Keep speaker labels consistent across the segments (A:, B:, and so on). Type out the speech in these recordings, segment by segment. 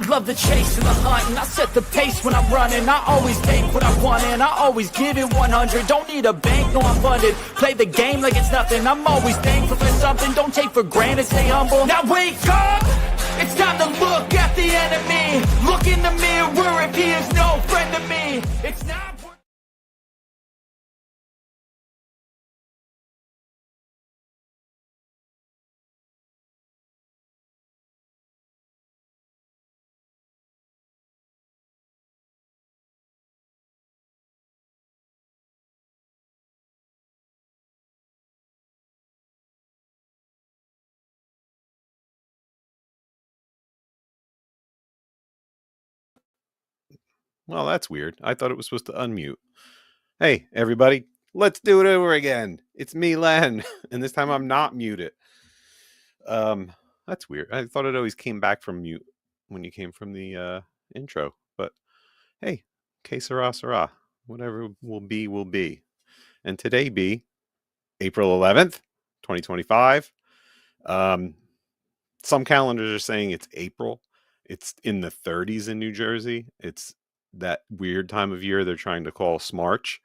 A: love the chase and the hunt, and I set the pace when I'm running. I always take what I want and I always give it 100. Don't need a bank, no I'm funded. Play the game like it's nothing. I'm always thankful for something. Don't take for granted, stay humble. Now wake up! It's time to look at the enemy. Look in the mirror if he is no friend to me. It's not.
B: Well, that's weird. I thought it was supposed to unmute. Hey, everybody, let's do it over again. It's me, Len, and this time I'm not muted. That's weird. I thought it always came back from mute when you came from the intro. But hey, que sera, sera. Whatever will be, will be. And today be April 11th, 2025. Some calendars are saying it's April. It's in the 30s in New Jersey. It's that weird time of year they're trying to call Smarch.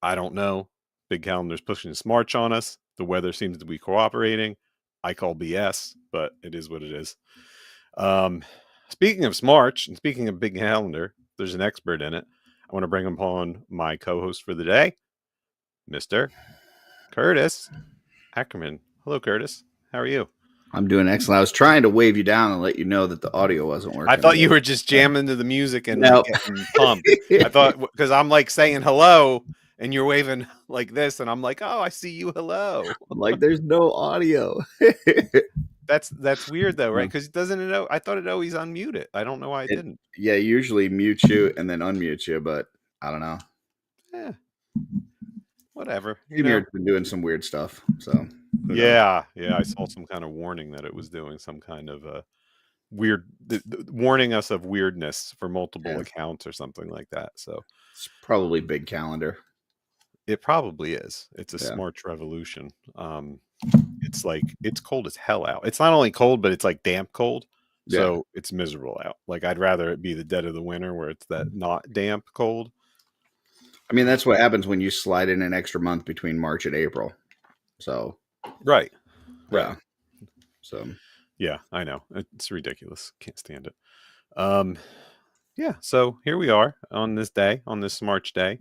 B: I don't know. Big calendar's pushing Smarch on us. The weather seems to be cooperating. I call BS, but it is what it is. Speaking of Smarch and speaking of big calendar, there's an expert in it. I want to bring upon my co-host for the day, Mr. Curtis Ackerman. Hello, Curtis. How are you?
C: I'm doing excellent. I was trying to wave you down and let you know that the audio wasn't working.
B: I thought you were just jamming to the music and getting pumped. I thought, because I'm like saying hello and you're waving like this, and I'm like, oh, I see you. Hello.
C: I'm like, there's no audio.
B: That's weird though, right? Because doesn't it know? I thought it always unmuted. I don't know why it didn't.
C: Yeah, usually mute you and then unmute you, but I don't know.
B: Yeah. Whatever.
C: Junior's been doing some weird stuff. So
B: yeah, I saw some kind of warning that it was doing some kind of weird, warning us of weirdness for multiple accounts or something like that. So
C: it's probably big calendar.
B: It probably is. It's a Smarch revolution. It's like, it's cold as hell out. It's not only cold, but it's like damp cold. So it's miserable out. Like, I'd rather it be the dead of the winter where it's that not damp cold.
C: I mean, that's what happens when you slide in an extra month between March and April. So
B: right.
C: Yeah. So
B: yeah, I know. It's ridiculous. Can't stand it. Yeah, so here we are on this day, on this March day.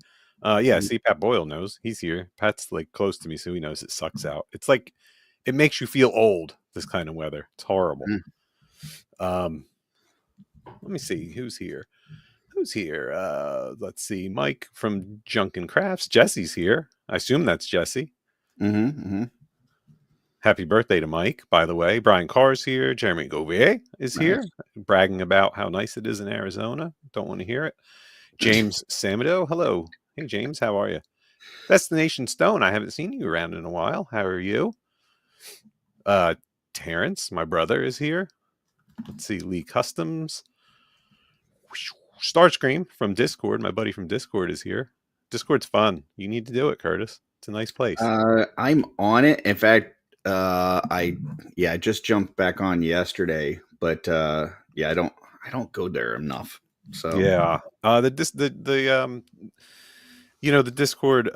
B: See, Pat Boyle knows. He's here. Pat's like close to me, so he knows it sucks out. It's like, it makes you feel old, this kind of weather. It's horrible. Let me see who's here. Let's see. Mike from Junk and Crafts. Jesse's here. I assume that's Jesse. Happy birthday to Mike, by the way. Brian Carr's here. Jeremy Gouvier is here, bragging about how nice it is in Arizona. Don't want to hear it. James Samido. Hello. Hey, James. How are you? Destination Stone. I haven't seen you around in a while. How are you? Terrence, my brother, is here. Let's see. Lee Customs. Starscream from Discord, my buddy from Discord, is here. Discord's fun. You need to do it, Curtis. It's a nice place.
C: I'm on it. In fact, I just jumped back on yesterday, but I don't go there enough. So
B: the Discord,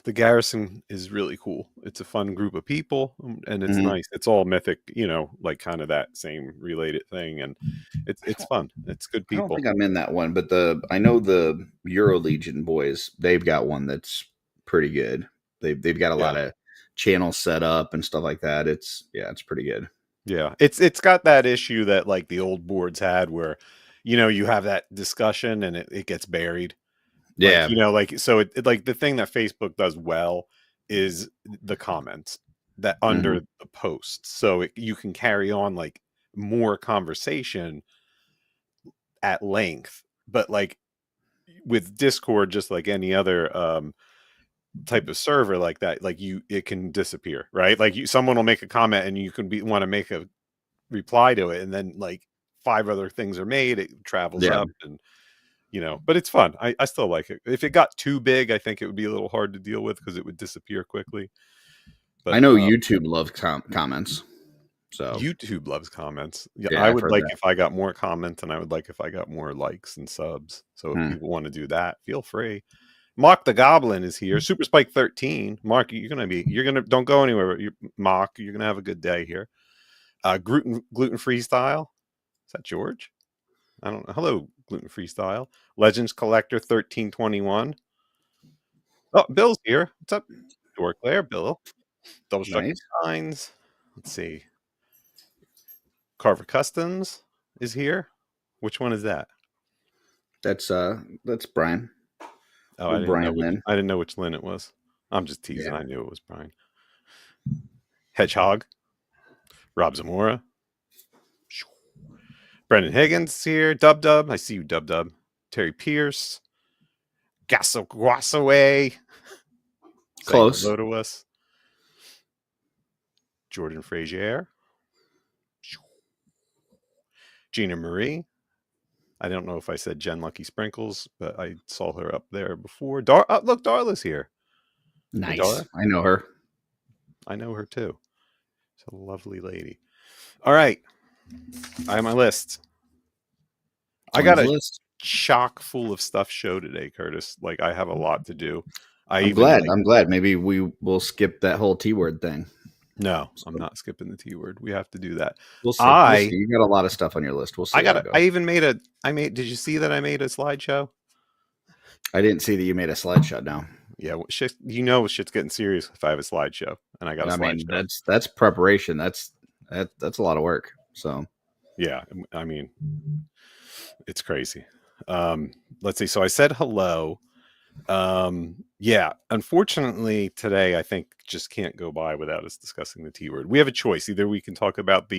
B: the Garrison is really cool. It's a fun group of people, and it's nice. It's all mythic, like kind of that same related thing, and it's fun. It's good people.
C: I don't think I'm in that one, but I know the Euro Legion boys. They've got one that's pretty good. They've got a lot of channels set up and stuff like that. It's pretty good.
B: Yeah, it's got that issue that like the old boards had, where you have that discussion and it gets buried.
C: Yeah.
B: So it like the thing that Facebook does well is the comments that under the posts. So you can carry on like more conversation at length, but like with Discord, just like any other type of server like that, like it can disappear, right? Like someone will make a comment and you can want to make a reply to it, and then like 5 other things are made, it travels up, and but it's fun. I still like it. If it got too big, I think it would be a little hard to deal with because it would disappear quickly. But
C: I know YouTube loves comments. So
B: YouTube loves comments. Yeah,
C: yeah,
B: I
C: I've
B: would
C: heard
B: like
C: that.
B: if I got more comments, and I would like if I got more likes and subs. So if
C: Hmm.
B: people want to do that, feel free. Mock the Goblin is here. Super Spike 13. Mark, don't go anywhere. Mock, you're gonna have a good day here. Gluten Freestyle. Is that George? I don't know. Hello, Gluten Freestyle. Legends Collector 1321. Oh, Bill's here. What's up? Dork Claire, Bill. Double Structured
C: Nice.
B: Signs. Let's see. Carver Customs is here. Which one is that?
C: That's Brian.
B: Oh,
C: Old Brian Lynn.
B: I didn't know which Lynn it was. I'm just teasing.
C: Yeah.
B: I knew it was Brian. Hedgehog. Rob Zamora. Brendan Higgins is here. Dub Dub. I see you, Dub Dub. Terry Pierce. Gassaway.
C: Close.
B: Hello to us. Jordan Frazier. Gina Marie. I don't know if I said Jen Lucky Sprinkles, but I saw her up there before. Look, Darla's here.
C: Nice.
B: Hey, Darla.
C: I know her.
B: I know her too. She's a lovely lady. All right. I have my list. I got a chock full of stuff show today, Curtis. Like, I have a lot to do. I'm
C: glad. Maybe we will skip that whole T-word thing.
B: No, I'm not skipping the T-word. We have to do that.
C: We'll see. You got a lot of stuff on your list. We'll see.
B: Did you see that I made a slideshow?
C: I didn't see that you made a slideshow now.
B: Yeah, shit's getting serious if I have a slideshow, and I got a slideshow.
C: Mean, that's preparation. That's a lot of work. So
B: yeah, I mean, it's crazy. Let's see. So I said hello. Yeah, unfortunately today I think just can't go by without us discussing the T-word. We have a choice. Either we can talk about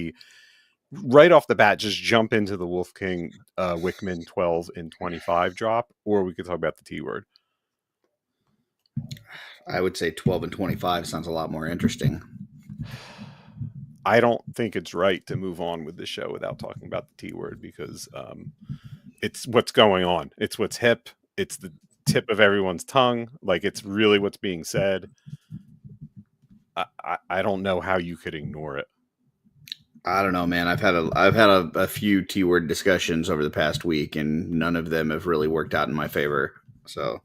B: right off the bat, just jump into the Wolfking Wickman 12 and 25 drop, or we could talk about the T-word.
C: I would say 12 and 25 sounds a lot more interesting.
B: I don't think it's right to move on with the show without talking about the T-word, because it's what's going on. It's what's hip. It's the tip of everyone's tongue. Like, it's really what's being said. I don't know how you could ignore it.
C: I don't know, man. I've had a few T-word discussions over the past week, and none of them have really worked out in my favor. So,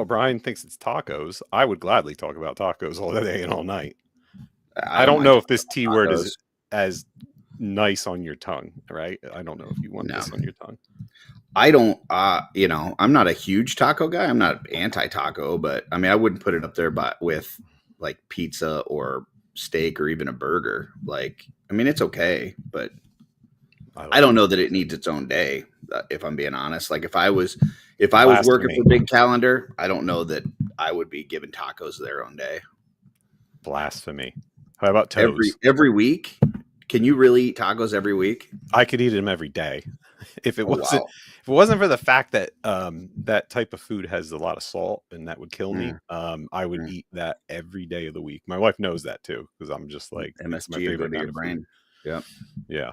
B: Brian thinks it's tacos. I would gladly talk about tacos all day and all night. I don't know if this T-word is as nice on your tongue, right? I don't know if you want this on your tongue.
C: I don't, I'm not a huge taco guy. I'm not anti-taco, but I mean, I wouldn't put it up there with like pizza or steak or even a burger. Like, I mean, it's okay, but I don't know that it needs its own day. If I'm being honest, like if I was working for Big Calendar, I don't know that I would be giving tacos their own day.
B: Blasphemy. How about toes?
C: Every week? Can you really eat tacos every week?
B: I could eat them every day. If it wasn't for the fact that that type of food has a lot of salt and that would kill me, I would eat that every day of the week. My wife knows that too, because I'm just like, it's my favorite kind of brain.
C: Yeah.
B: Yeah.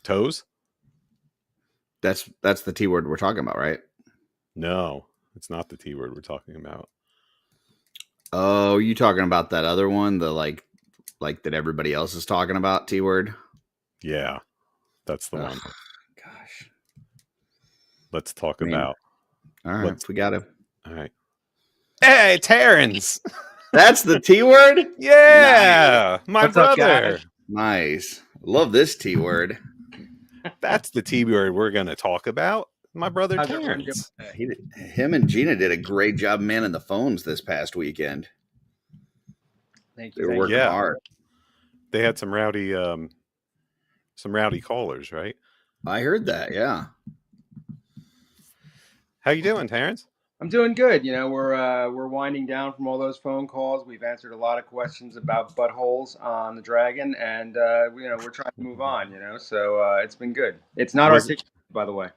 B: Toes?
C: That's the T-word we're talking about, right?
B: No, it's not the T-word we're talking about.
C: Oh, you talking about that other one, the like that everybody else is talking about, T-word?
B: Yeah, that's the one.
C: Gosh.
B: Let's talk about.
C: All right, we got it.
B: All right. Hey, Terrence.
C: That's the T-word?
B: Yeah, nice. My
D: What's
B: brother.
D: Up,
C: nice. Love this T-word.
B: That's the T-word we're going to talk about. My brother Terrence.
C: Him and Gina did a great job manning the phones this past weekend.
D: Thank you.
C: They were working hard.
B: They had some rowdy callers, right?
C: I heard that. Yeah.
B: How you doing, Terrence?
D: I'm doing good. You know, we're winding down from all those phone calls. We've answered a lot of questions about buttholes on the Dragon, and we're trying to move on. So it's been good. It's not articulated, by the way.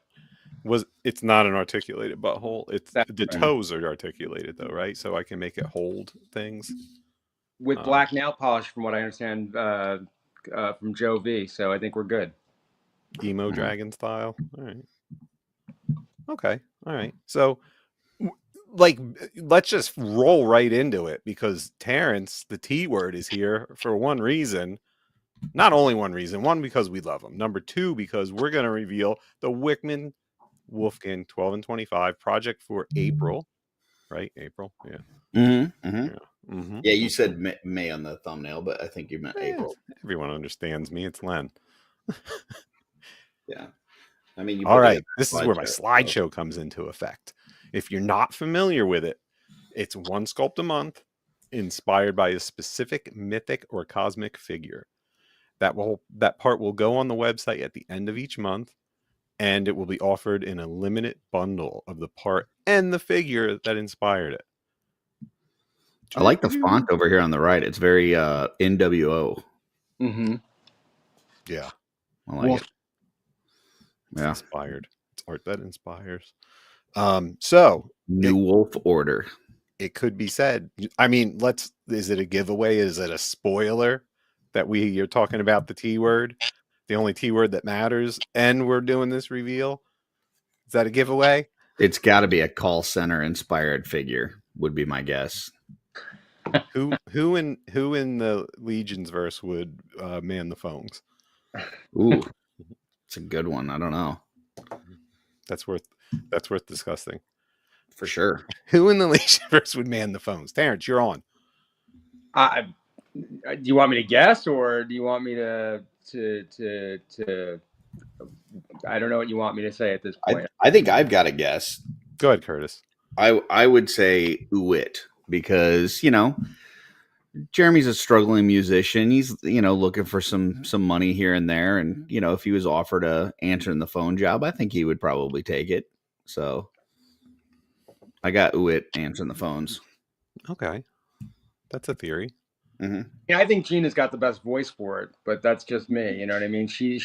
B: It's not an articulated butthole. It's the toes are articulated though, right? So I can make it hold things
D: with black nail polish, from what I understand from Joe V. So I think we're good.
B: Emo dragon style. All right. Okay. All right. So, like, let's just roll right into it, because Terrence, the T-word, is here for one reason. Not only one reason. One, because we love them. Number two, because we're going to reveal the Wickman Wolfking 12 and 25 project for April. Right? April. Yeah.
C: Mm-hmm, mm-hmm.
B: Yeah. Mm-hmm.
C: Yeah, you said May on the thumbnail, but I think you meant April.
B: Everyone understands me. It's Len.
C: Yeah. I mean, you
B: all
C: put
B: right.
C: it
B: This is where my slideshow comes into effect. If you're not familiar with it, it's one sculpt a month inspired by a specific mythic or cosmic figure. That part will go on the website at the end of each month, and it will be offered in a limited bundle of the part and the figure that inspired it.
C: I like the font over here on the right. It's very NWO.
D: Mm-hmm.
B: Yeah.
C: I like it.
B: It's inspired. It's art that inspires. So
C: New Wolf Order.
B: It could be said. I mean, is it a giveaway? Is it a spoiler that you're talking about the T word, the only T word that matters, and we're doing this reveal? Is that a giveaway?
C: It's got to be a call center inspired figure, would be my guess.
B: Who in the Legion's verse would man the phones?
C: Ooh, it's a good one. I don't know.
B: That's worth discussing
C: for sure.
B: Who in the Legion verse would man the phones? Terrence, you're on.
D: Do you want me to guess, or do you want me to? I don't know what you want me to say at this point.
C: I think I've got a guess.
B: Go ahead, Curtis.
C: I would say Uwit, because Jeremy's a struggling musician. He's looking for some money here and there, and if he was offered a answering the phone job, I think he would probably take it. So I got Uwit answering the phones.
B: Okay, that's a theory.
C: Mm-hmm.
D: Yeah, I think Gina's got the best voice for it, but that's just me. You know what I mean? She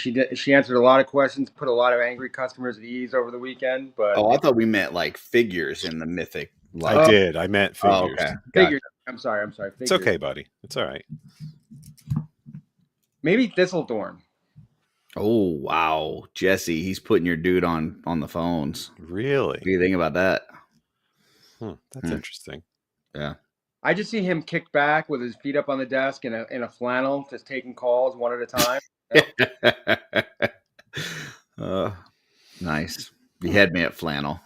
D: answered a lot of questions, put a lot of angry customers at ease over the weekend. But
C: I thought we meant like figures in the mythic.
B: I did. I meant figures.
C: Oh, okay.
D: Figures. I'm sorry. Figures.
B: It's okay, buddy. It's all right.
D: Maybe Thistledorn.
C: Oh wow, Jesse, he's putting your dude on the phones.
B: Really?
C: What do you think about that?
B: That's interesting.
C: Yeah.
D: I just see him kick back with his feet up on the desk in a flannel, just taking calls one at a time.
C: Nice. You had me at flannel.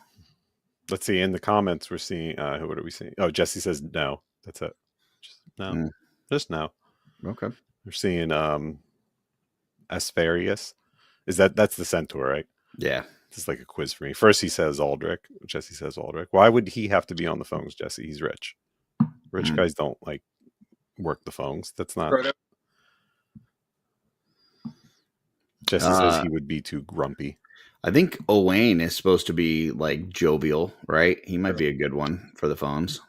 B: Let's see. In the comments, we're seeing. What are we seeing? Oh, Jesse says no. That's it. Just no. Just no.
C: Okay.
B: We're seeing Aspherius. That's the centaur, right?
C: Yeah.
B: This is like a quiz for me. First, he says Aldrich. Jesse says Aldrich. Why would he have to be on the phones, Jesse? He's rich. Rich guys don't like work the phones. That's not. Jesse says he would be too grumpy.
C: I think Owain is supposed to be like jovial, right? He might be a good one for the phones.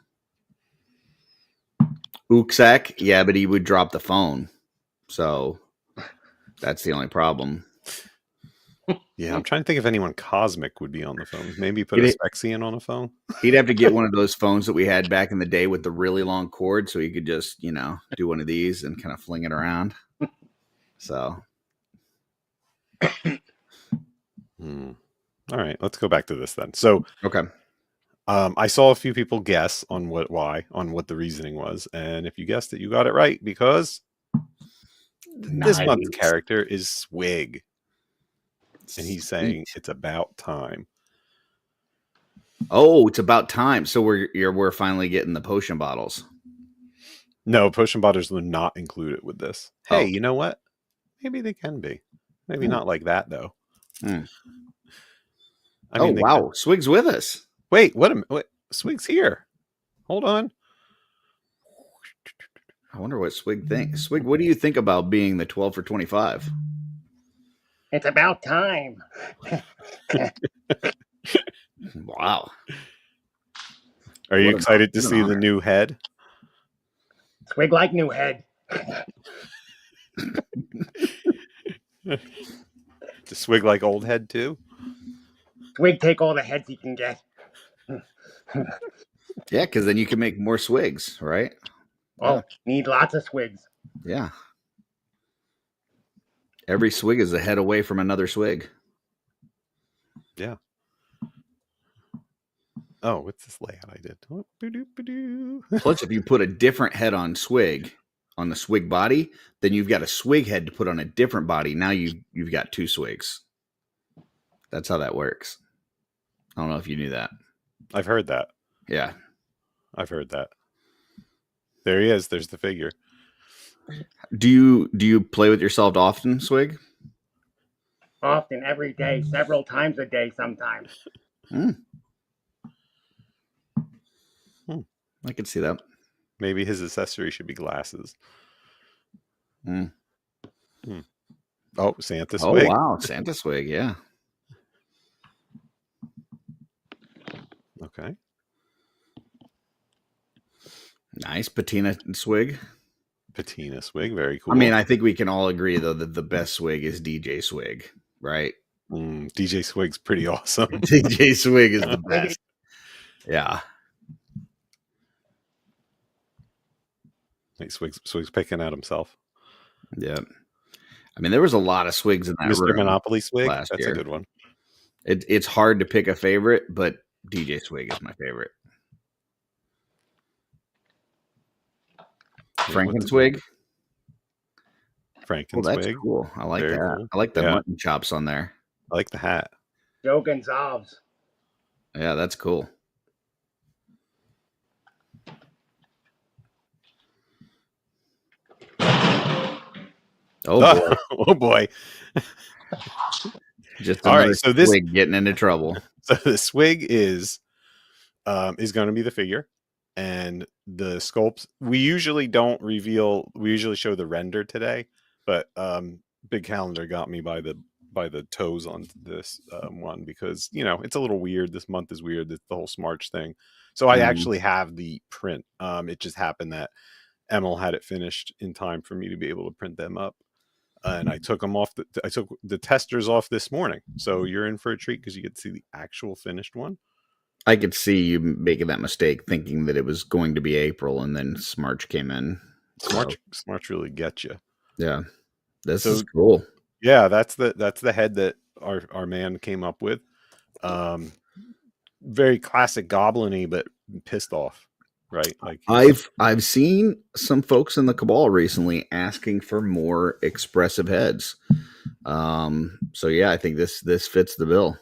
C: Uksak, yeah, but he would drop the phone. So that's the only problem.
B: Yeah, I'm trying to think if anyone cosmic would be on the phone. Maybe put a Spexian on a phone.
C: He'd have to get one of those phones that we had back in the day with the really long cord, so he could just, do one of these and kind of fling it around. So.
B: All right, let's go back to this then. So,
C: okay.
B: I saw a few people guess on what the reasoning was, and if you guessed it, you got it right, because this month's character is Swig. And he's saying it's about time.
C: Oh, it's about time. So we're finally getting the potion bottles.
B: No, potion bottles are not included with this. Hey, you know what? Maybe they can be. Maybe not like that though.
C: I mean, wow, Swig's with us.
B: Wait, what? Swig's here. Hold on.
C: I wonder what Swig thinks. Swig, what do you think about being the 12 for 25?
E: It's about time.
C: Wow.
B: Are you excited to see the new head?
E: Swig like new head.
B: To Swig like old head too?
E: Swig take all the heads he can get.
C: Yeah, because then you can make more Swigs, right?
E: Oh, need lots of Swigs.
C: Yeah. Every Swig is a head away from another Swig.
B: Yeah. Oh, what's this layout I did?
C: Plus, if you put a different head on Swig, on the swig body, then you've got a swig head to put on a different body. Now you've got 2 swigs. That's how that works. I don't know if you knew that.
B: I've heard that.
C: Yeah.
B: I've heard that. There he is. There's the figure.
C: Do you play with yourself often, Swig?
E: Often, every day, several times a day sometimes.
C: I could see that.
B: Maybe his accessory should be glasses. Oh, Santa Swig.
C: Oh, wow. Santa Swig, yeah.
B: Okay.
C: Nice patina Swig.
B: Patina Swig, very cool.
C: I mean, I think we can all agree, though, that the best Swig is DJ Swig, right?
B: DJ Swig's pretty awesome.
C: DJ Swig is the best. Yeah.
B: Like Swig's picking at himself.
C: Yeah. I mean, there was a lot of Swigs in that
B: Mr.
C: room
B: Monopoly Swig,
C: last
B: that's
C: year.
B: a good one.
C: It's hard to pick a favorite, but DJ Swig is my favorite. Frankenswig.
B: Frankenswig.
C: Well, that's cool. I like
B: Very
C: that.
B: cool.
C: I like the
B: Yeah.
C: mutton chops on there.
B: I like the hat.
E: Joe Gonzalez.
C: Yeah, that's cool. Oh boy.
B: Oh boy.
C: Just
B: all right.
C: another
B: So this
C: Swig getting into trouble.
B: So the Swig is going to be the figure, and the sculpts. We usually don't reveal. We usually show the render today, but Big Calendar got me by the toes on this one because it's a little weird. This month is weird. It's the whole Smarch thing. So I actually have the print. It just happened that Emil had it finished in time for me to be able to print them up. And I took them off. I took the testers off this morning. So you're in for a treat because you get to see the actual finished one.
C: I could see you making that mistake, thinking that it was going to be April, and then Smarch came in.
B: Smarch really gets you.
C: Yeah, this is cool.
B: Yeah, that's the head that our man came up with. Very classic goblin-y, but pissed off. Right, like
C: I've seen some folks in the Cabal recently asking for more expressive heads. So yeah, I think this fits the bill.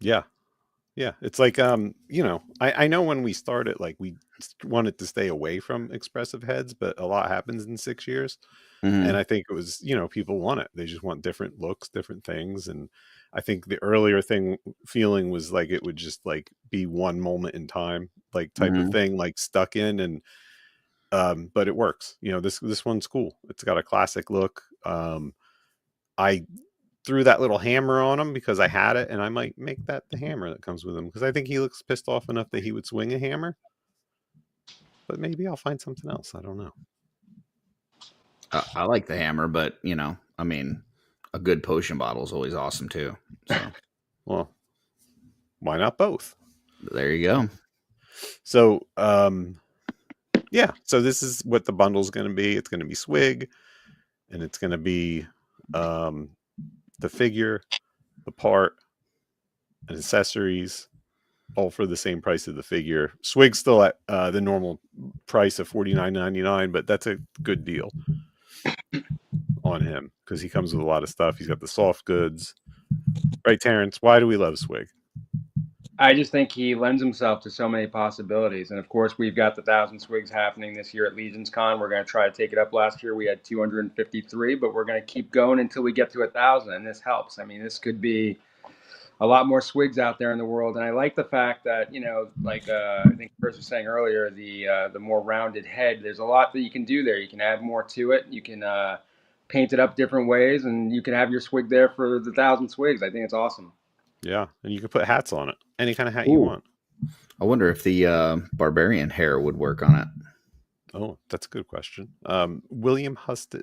B: Yeah, it's like I know when we started, like we wanted to stay away from expressive heads, but a lot happens in 6 years, and I think it was people want it. They just want different looks, different things, and I think the earlier feeling was like it would just like be one moment in time, like type of thing, like stuck in, and but it works. This one's cool. It's got a classic look. I threw that little hammer on him because I had it, and I might make that the hammer that comes with him because I think he looks pissed off enough that he would swing a hammer. But maybe I'll find something else. I don't know.
C: I like the hammer, but I mean, a good potion bottle is always awesome too. So,
B: well, why not both?
C: There you go.
B: So, yeah. So this is what the bundle's going to be. It's going to be Swig, and it's going to be the figure, the part, and accessories, all for the same price of the figure. Swig's still at the normal price of $49.99, but that's a good deal on him because he comes with a lot of stuff. He's got the soft goods. Right, Terrence? Why do we love Swig?
D: I just think he lends himself to so many possibilities. And of course, we've got the 1,000 Swigs happening this year at Legions Con. We're going to try to take it up. Last year we had 253, but we're going to keep going until we get to 1,000. And this helps. I mean, this could be a lot more Swigs out there in the world. And I like the fact that, like I think Chris was saying earlier, the more rounded head, there's a lot that you can do there. You can add more to it. You can paint it up different ways, and you can have your Swig there for the 1,000 Swigs. I think it's awesome.
B: Yeah, and you can put hats on it. Any kind of hat you want.
C: I wonder if the barbarian hair would work on it.
B: Oh, that's a good question. William Husted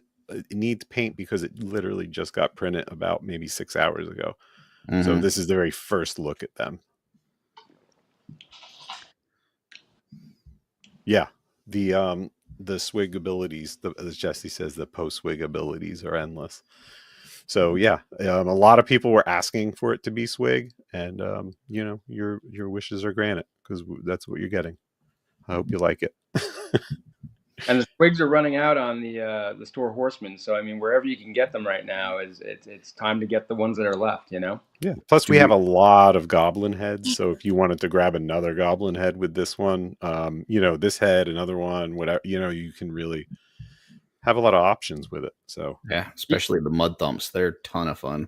B: needs paint because it literally just got printed about maybe 6 hours ago. So this is the very first look at them. Yeah, the Swig abilities, as Jesse says, the post-Swig abilities are endless. So yeah, a lot of people were asking for it to be Swig, and your wishes are granted because that's what you're getting. I hope you like it.
D: And the swigs are running out on the store Horsemen. So I mean, wherever you can get them right now, it's time to get the ones that are left. You know.
B: Yeah. Plus, we have a lot of goblin heads. So if you wanted to grab another goblin head with this one, this head, another one, whatever, you can really have a lot of options with it. So
C: yeah, especially the mud thumps. They're a ton of fun.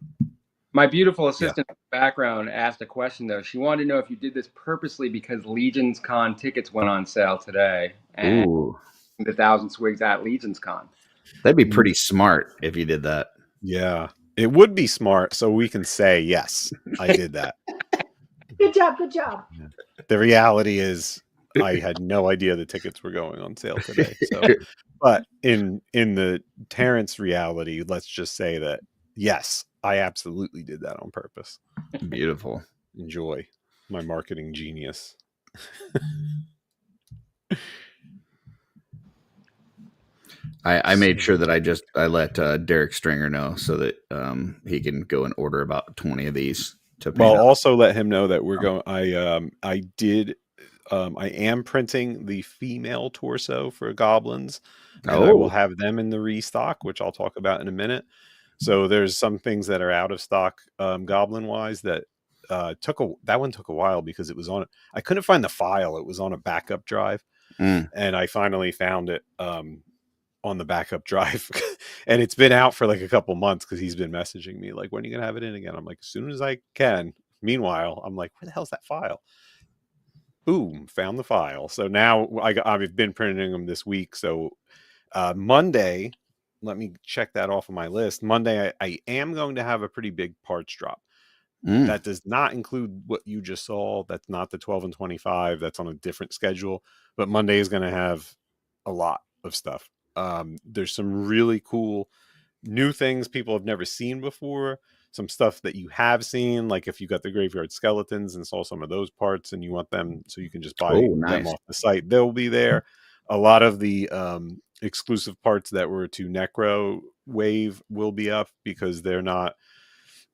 D: My beautiful assistant in the background asked a question, though. She wanted to know if you did this purposely because Legion's Con tickets went on sale today. And
C: Ooh,
D: the 1,000 Swigs at Legion's Con.
C: that'd be pretty smart if you did that.
B: yeah, it would be smart. So we can say, yes, I did that.
F: Good job. Good job.
B: The reality is I had no idea the tickets were going on sale today. So, but in the Terrence reality, let's just say that, yes, I absolutely did that on purpose.
C: Beautiful.
B: Enjoy my marketing genius.
C: I made sure that I let Derek Stringer know so that he can go and order about 20 of these to paint up.
B: Also let him know that we're going. I am printing the female torso for goblins, and I will have them in the restock, which I'll talk about in a minute. So there's some things that are out of stock goblin wise that that one took a while because it was on. I couldn't find the file. It was on a backup drive, and I finally found it on the backup drive, and it's been out for like a couple months because he's been messaging me like, when are you gonna have it in again? I'm like, as soon as I can. Meanwhile, I'm like, where the hell's that file? Boom, found the file. So now I've been printing them this week. So Monday, let me check that off of my list. Monday, I am going to have a pretty big parts drop. That does not include what you just saw. That's not the 12 and 25. That's on a different schedule. But Monday is going to have a lot of stuff. There's some really cool new things people have never seen before. Some stuff that you have seen, like if you got the graveyard skeletons and saw some of those parts and you want them so you can just buy them off the site, they'll be there. A lot of the exclusive parts that were to Necro Wave will be up because they're not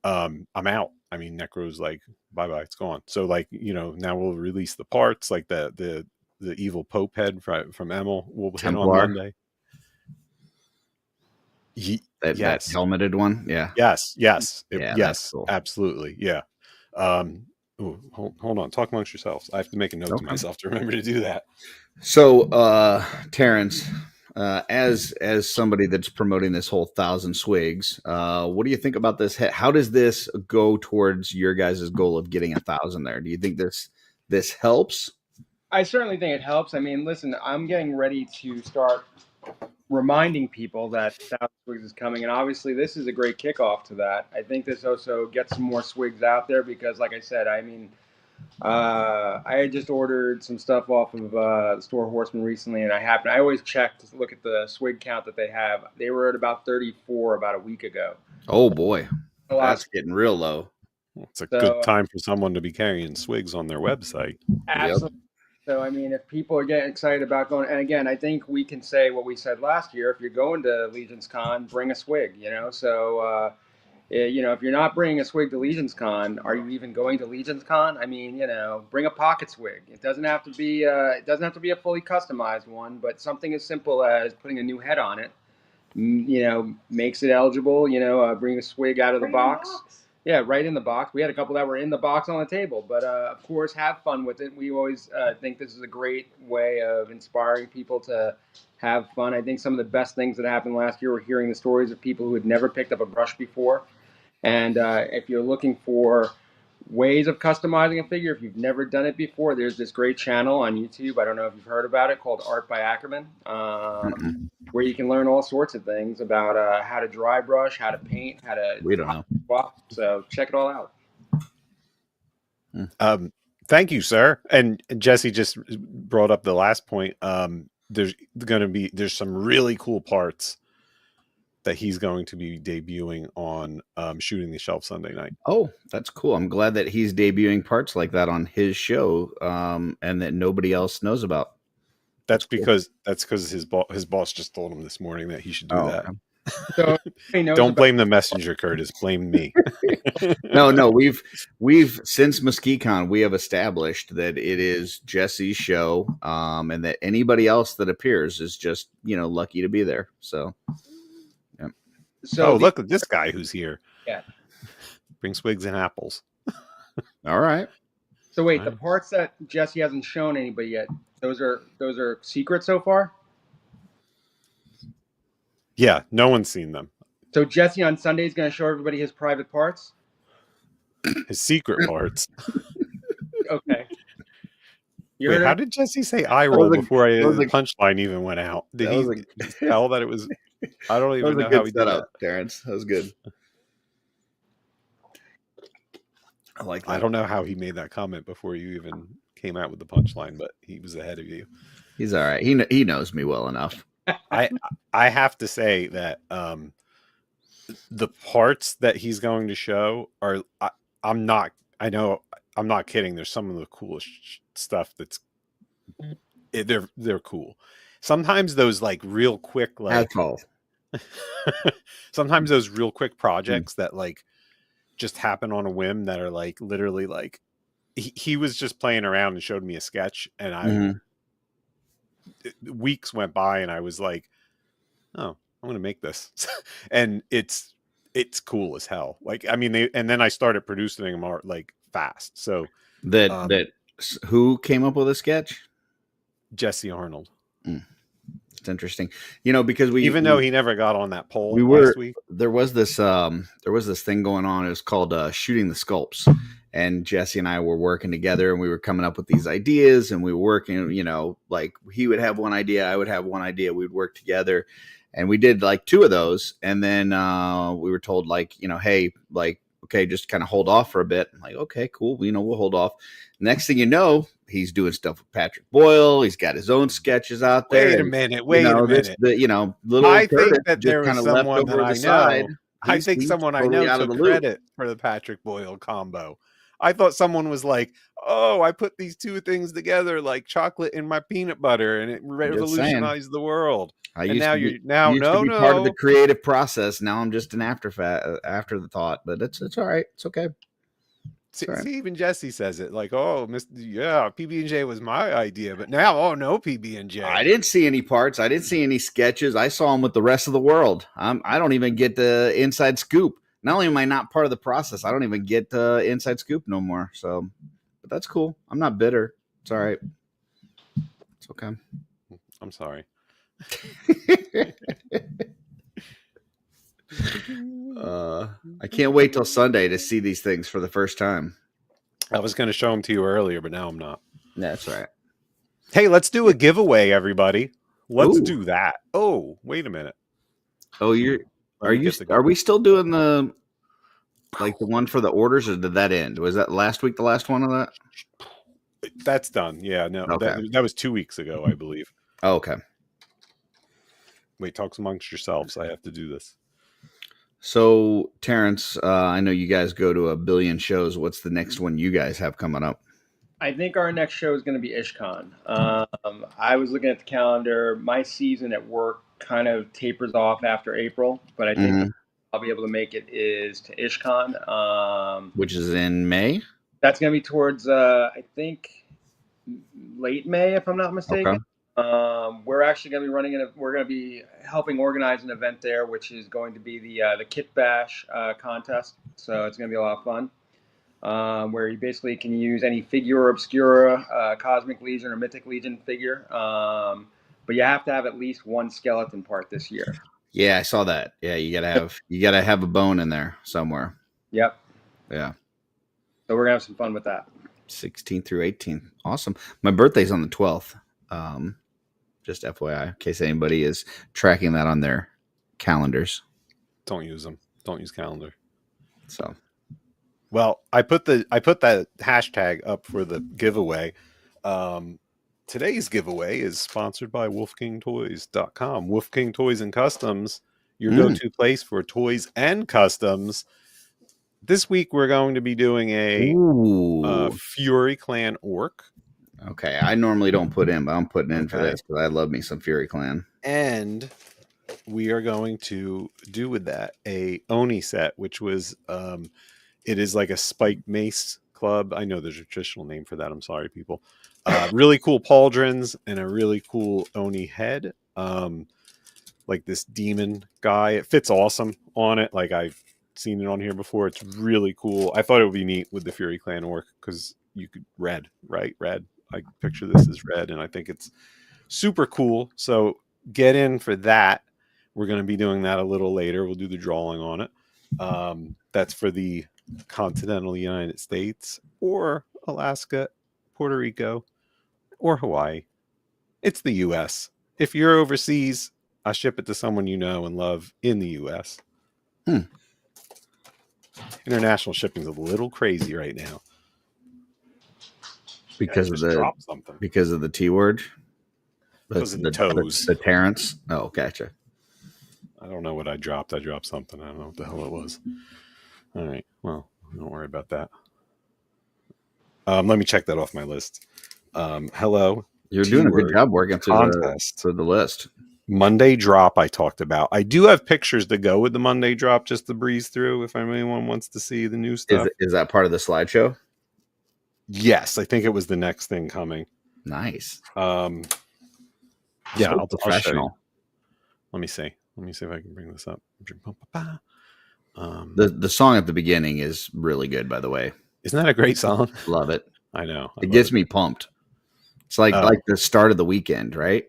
B: I'm out. I mean, Necro's like, bye-bye, it's gone. So like, now we'll release the parts, like the evil Pope head from Emil will hit on Monday.
C: That helmeted one, yeah.
B: Yes,
C: cool.
B: Absolutely, yeah. Hold on, talk amongst yourselves. I have to make a note to myself to remember to do that.
C: So, Terrence, as somebody that's promoting this whole 1,000 Swigs, what do you think about this? How does this go towards your guys' goal of getting 1,000 there? Do you think this helps?
D: I certainly think it helps. I mean, listen, I'm getting ready to start reminding people that 1,000 Swigs is coming, and obviously this is a great kickoff to that. I think this also gets some more Swigs out there because, like I said, I mean, I had just ordered some stuff off of the store Horseman recently, and I always check to look at the Swig count that they have. They were at about 34 about a week ago.
C: Oh boy, that's getting real low.
B: Well, it's a good time for someone to be carrying Swigs on their website.
D: Absolutely. Yep. So, I mean, if people are getting excited about going, and again, I think we can say what we said last year. If you're going to Legion's Con, bring a Swig, So, if you're not bringing a Swig to Legion's Con, are you even going to Legion's Con? I mean, bring a pocket Swig. It doesn't have to be a fully customized one, but something as simple as putting a new head on it, makes it eligible. Bring a Swig out of the box. Yeah, right in the box. We had a couple that were in the box on the table, but of course, have fun with it. We always think this is a great way of inspiring people to have fun. I think some of the best things that happened last year were hearing the stories of people who had never picked up a brush before. And if you're looking for ways of customizing a figure, if you've never done it before, there's this great channel on YouTube. I don't know if you've heard about it, called Art by Ackerman, where you can learn all sorts of things about how to dry brush, how to paint, how to swap. So check it all out.
B: Thank you, sir. And Jesse just brought up the last point. There's some really cool parts that he's going to be debuting on Shooting the Shelf Sunday night.
C: Oh, that's cool. I'm glad that he's debuting parts like that on his show, and that nobody else knows about.
B: That's because his boss just told him this morning that he should do that.
D: So everybody knows
B: Don't
D: about-
B: blame the messenger, Curtis. Blame me.
C: No, we've since MosquitoCon, we have established that it is Jesse's show, and that anybody else that appears is just lucky to be there. So, yeah.
D: So
B: Look at this guy who's here.
D: Yeah.
B: Bring swigs and apples.
C: All right.
D: So wait, the parts that Jesse hasn't shown anybody yet, those are secret so far?
B: Yeah, no one's seen them.
D: So Jesse on Sunday is going to show everybody his private parts?
B: His secret parts.
D: Okay.
B: Wait, how did Jesse say eye roll before the punchline even went out? Did he tell that it was? I don't even know how he did that.
C: Terrence, that was good. I like that.
B: I don't know how he made that comment before you even came out with the punchline, but he was ahead of you.
C: He's all right. He knows me well enough.
B: I have to say that the parts that he's going to show are I'm not kidding. There's some of the coolest stuff that's they're cool. Sometimes those like real quick like sometimes those real quick projects that like just happen on a whim that are like literally like he was just playing around and showed me a sketch and weeks went by and I was like, oh, I'm gonna make this. And it's cool as hell. Like, I mean, and then I started producing them like fast. So
C: that who came up with a sketch?
B: Jesse Arnold.
C: It's interesting, because
B: though he never got on that poll last week.
C: There was this thing going on. It was called Shooting the Sculpts, and Jesse and I were working together, and we were coming up with these ideas, and we were working. Like he would have one idea, I would have one idea. We'd work together, and we did like 2 of those, and then we were told like, hey, like, okay, just kind of hold off for a bit. I'm like, okay, cool. We'll hold off. Next thing you know, he's doing stuff with Patrick Boyle. He's got his own sketches out there.
B: Wait a minute. Little
C: I
B: think that there was someone that I know. I think someone I know took credit for the Patrick Boyle combo. I thought someone was like, oh, I put these 2 things together like chocolate in my peanut butter and it revolutionized the world.
C: I used to be part of the creative process. Now I'm just an after the thought, but it's all right. It's okay.
B: See, even Jesse says it like, oh, PB&J was my idea, but now, oh no, PB&J.
C: I didn't see any parts. I didn't see any sketches. I saw them with the rest of the world. I don't even get the inside scoop. Not only am I not part of the process, I don't even get the inside scoop no more. So, but that's cool. I'm not bitter. It's all right. It's okay.
B: I'm sorry.
C: I can't wait till Sunday to see these things for the first time.
B: I was going to show them to you earlier, but now I'm not.
C: That's right.
B: Hey, let's do a giveaway, everybody. Let's do that. Oh, wait a minute.
C: Oh, are we still doing the one for the orders, or did that end? Was that last week, the last one of that?
B: That's done. Yeah, no,
C: okay.
B: that was 2 weeks ago, I believe.
C: Oh, okay.
B: Wait, talk amongst yourselves. I have to do this.
C: So, Terrence, I know you guys go to a billion shows. What's the next one you guys have coming up?
D: I think our next show is going to be IshCon. I was looking at the calendar. My season at work kind of tapers off after April, but I think I'll be able to make it is to IshCon.
C: Which is in May?
D: That's going to be towards, I think, late May, if I'm not mistaken.
C: Okay.
D: We're actually going to be we're going to be helping organize an event there, which is going to be the Kit Bash contest. So it's going to be a lot of fun, where you basically can use any Figura Obscura, Cosmic Legion or Mythic Legion figure. But you have to have at least one skeleton part this year.
C: Yeah, I saw that. Yeah, you gotta have a bone in there somewhere.
D: Yep.
C: Yeah.
D: So we're gonna have some fun with that.
C: 16th through 18th. Awesome. My birthday's on the 12th. Just FYI, in case anybody is tracking that on their calendars.
B: Don't use them. Don't use calendar.
C: So,
B: well, I put that hashtag up for the giveaway. Today's giveaway is sponsored by WolfkingToys.com. Wolfking Toys and Customs, your go-to place for toys and customs. This week we're going to be doing a Fury Clan Orc.
C: Okay, I normally don't put in, but I'm putting in for this because I love me some Fury Clan.
B: And we are going to do with that a Oni set, which was it is like a spiked mace club. I know there's a traditional name for that. I'm sorry, people. Really cool pauldrons and a really cool Oni head. Like this demon guy. It fits awesome on it. Like I've seen it on here before. It's really cool. I thought it would be neat with the Fury Clan orc because you could red, right? Red. I picture this as red, and I think it's super cool. So get in for that. We're going to be doing that a little later. We'll do the drawing on it. That's for the continental United States or Alaska, Puerto Rico, or Hawaii. It's the U.S. If you're overseas, I ship it to someone you know and love in the U.S. International shipping is a little crazy right now
C: because of the T word.
B: Because of the toes.
C: The Terrence. Oh, gotcha.
B: I don't know what I dropped. I dropped something. I don't know what the hell it was. All right. Well, don't worry about that. Let me check that off my list. Hello.
C: You're doing a good job working through the list.
B: Monday drop I talked about. I do have pictures to go with the Monday drop just to breeze through if anyone wants to see the new stuff.
C: Is that part of the slideshow?
B: Yes, I think it was the next thing coming.
C: Nice.
B: Yeah,
C: so professional.
B: Let me see if I can bring this up.
C: The song at the beginning is really good, by the way.
B: Isn't that a great song?
C: Love it.
B: I know.
C: It gets me pumped. It's like the start of the weekend, right?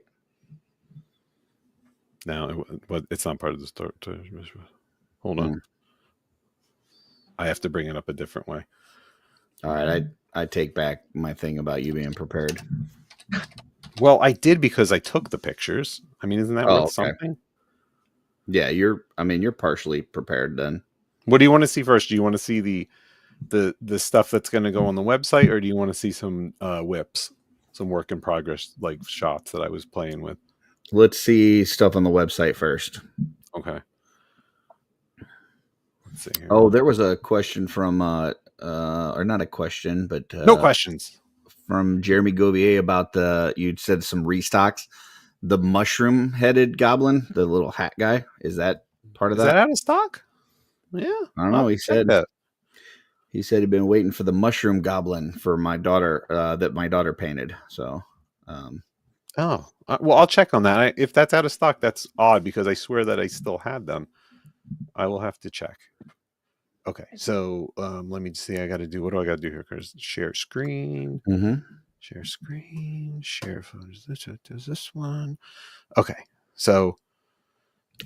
B: No, but it's not part of the start. Hold on. I have to bring it up a different way.
C: All right, I take back my thing about you being prepared.
B: Well, I did because I took the pictures. I mean, isn't that worth something?
C: Yeah, you're partially prepared then.
B: What do you want to see first? Do you want to see the stuff that's going to go on the website, or do you want to see some whips, some work in progress, like shots that I was playing with?
C: Let's see stuff on the website first.
B: Okay. Let's see here.
C: Oh, there was a question from or not a question, but
B: no questions
C: from Jeremy Govier about you said some restocks. The mushroom-headed goblin, the little hat guy, is that part of that?
B: Is that out of stock? Yeah,
C: I don't know. He said he'd been waiting for the mushroom goblin for my daughter that my daughter painted. So,
B: well, I'll check on that. If that's out of stock, that's odd because I swear that I still had them. I will have to check. Okay, so let me see. What do I got to do here? Because share screen. Share screen, share photos. Does this one? Okay, so.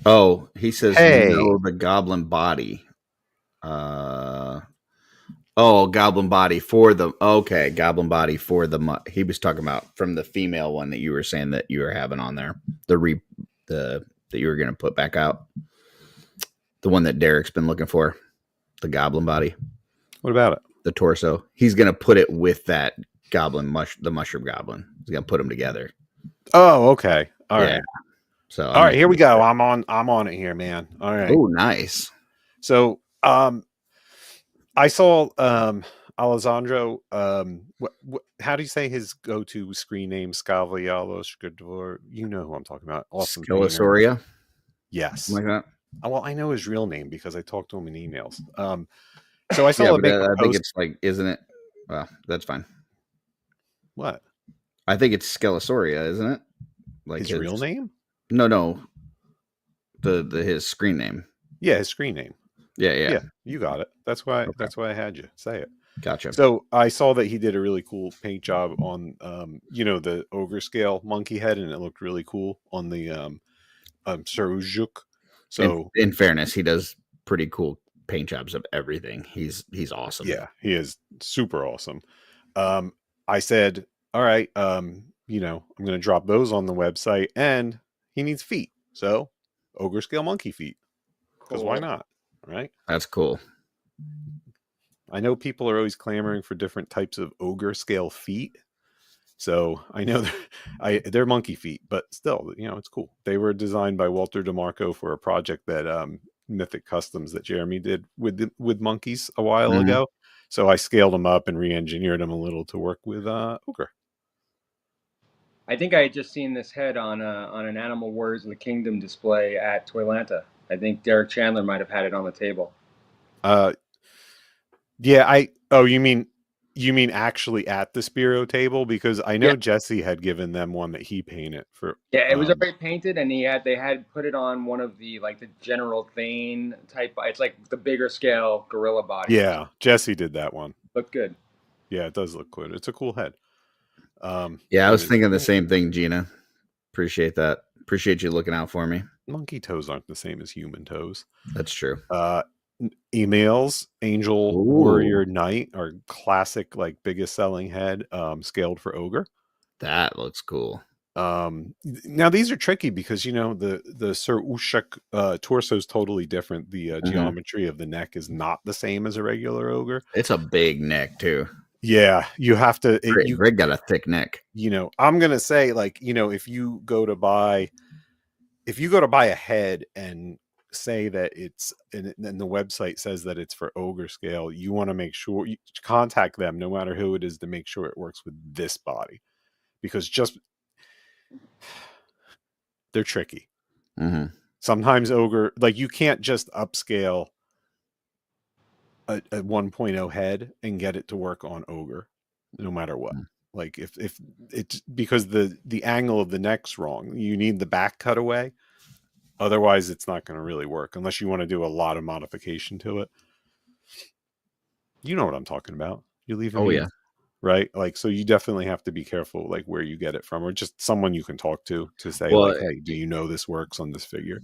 C: Oh, he says,
B: hey.
C: The goblin body. Goblin body for the. Okay, goblin body for the. He was talking about from the female one that you were saying that you were having on there. That you were going to put back out. The one that Derek's been looking for. The goblin body.
B: What about it?
C: The torso. He's going to put it with that. The mushroom goblin. He's gonna put them together.
B: Oh, okay. All right.
C: So
B: all right, here we go. I'm on it here, man. All right.
C: Oh, nice.
B: So I saw Alessandro. How do you say his go-to screen name? Scavialo Skador. You know who I'm talking about. Awesome.
C: Scalasoria.
B: Yes.
C: Something like that.
B: Well, I know his real name because I talked to him in emails. So I saw
C: I think it's like, isn't it? Well, that's fine.
B: What?
C: I think it's Scalasoria, isn't it? Like
B: his real name?
C: No. His screen name.
B: Yeah, his screen name.
C: Yeah.
B: You got it. That's why. Okay. That's why I had you say it.
C: Gotcha.
B: So I saw that he did a really cool paint job on, the ogre scale monkey head, and it looked really cool on the Sarujuk. So,
C: in fairness, he does pretty cool paint jobs of everything. He's awesome.
B: Yeah, he is super awesome. I said, all right, I'm going to drop those on the website, and he needs feet. So ogre scale monkey feet, because why not? Right.
C: That's cool.
B: I know people are always clamoring for different types of ogre scale feet. So I know they're monkey feet, but still, it's cool. They were designed by Walter DeMarco for a project that Mythic Customs that Jeremy did with monkeys a while ago. So I scaled them up and re-engineered them a little to work with ogre.
D: I think I had just seen this head on an Animal Warriors of the Kingdom display at Toylanta. I think Derek Chandler might have had it on the table.
B: Yeah, you mean actually at the Spiro table? Because I know
D: Yeah.
B: Jesse had given them one that he painted for.
D: Yeah, it was already painted, and they had put it on one of the like the General Thane type. It's like the bigger scale gorilla body.
B: Yeah, Jesse did that one.
D: Looked good.
B: Yeah, it does look good. It's a cool head.
C: Yeah, I was thinking the same thing, Gina. Appreciate that. Appreciate you looking out for me.
B: Monkey toes aren't the same as human toes.
C: That's true.
B: Emails, Angel
C: Ooh.
B: Warrior Knight, our classic, like biggest selling head, scaled for ogre.
C: That looks cool.
B: Now these are tricky because the Sir Ushak torso is totally different. The geometry of the neck is not the same as a regular ogre.
C: It's a big neck too.
B: Yeah, you have to.
C: Greg got a thick neck.
B: I'm gonna say, like, if you go to buy a head and say that it's and the website says that it's for ogre scale, you want to make sure you contact them, no matter who it is, to make sure it works with this body, because they're tricky. Sometimes ogre, like, you can't just upscale a 1.0 head and get it to work on ogre, no matter what. Like, if it's because the angle of the neck's wrong, you need the back cutaway. Otherwise, it's not going to really work unless you want to do a lot of modification to it. You know what I'm talking about. You leave them.
C: Oh, yeah.
B: Right? Like, so you definitely have to be careful, like, where you get it from, or just someone you can talk to say,
C: Well,
B: like, hey, do you know this works on this figure?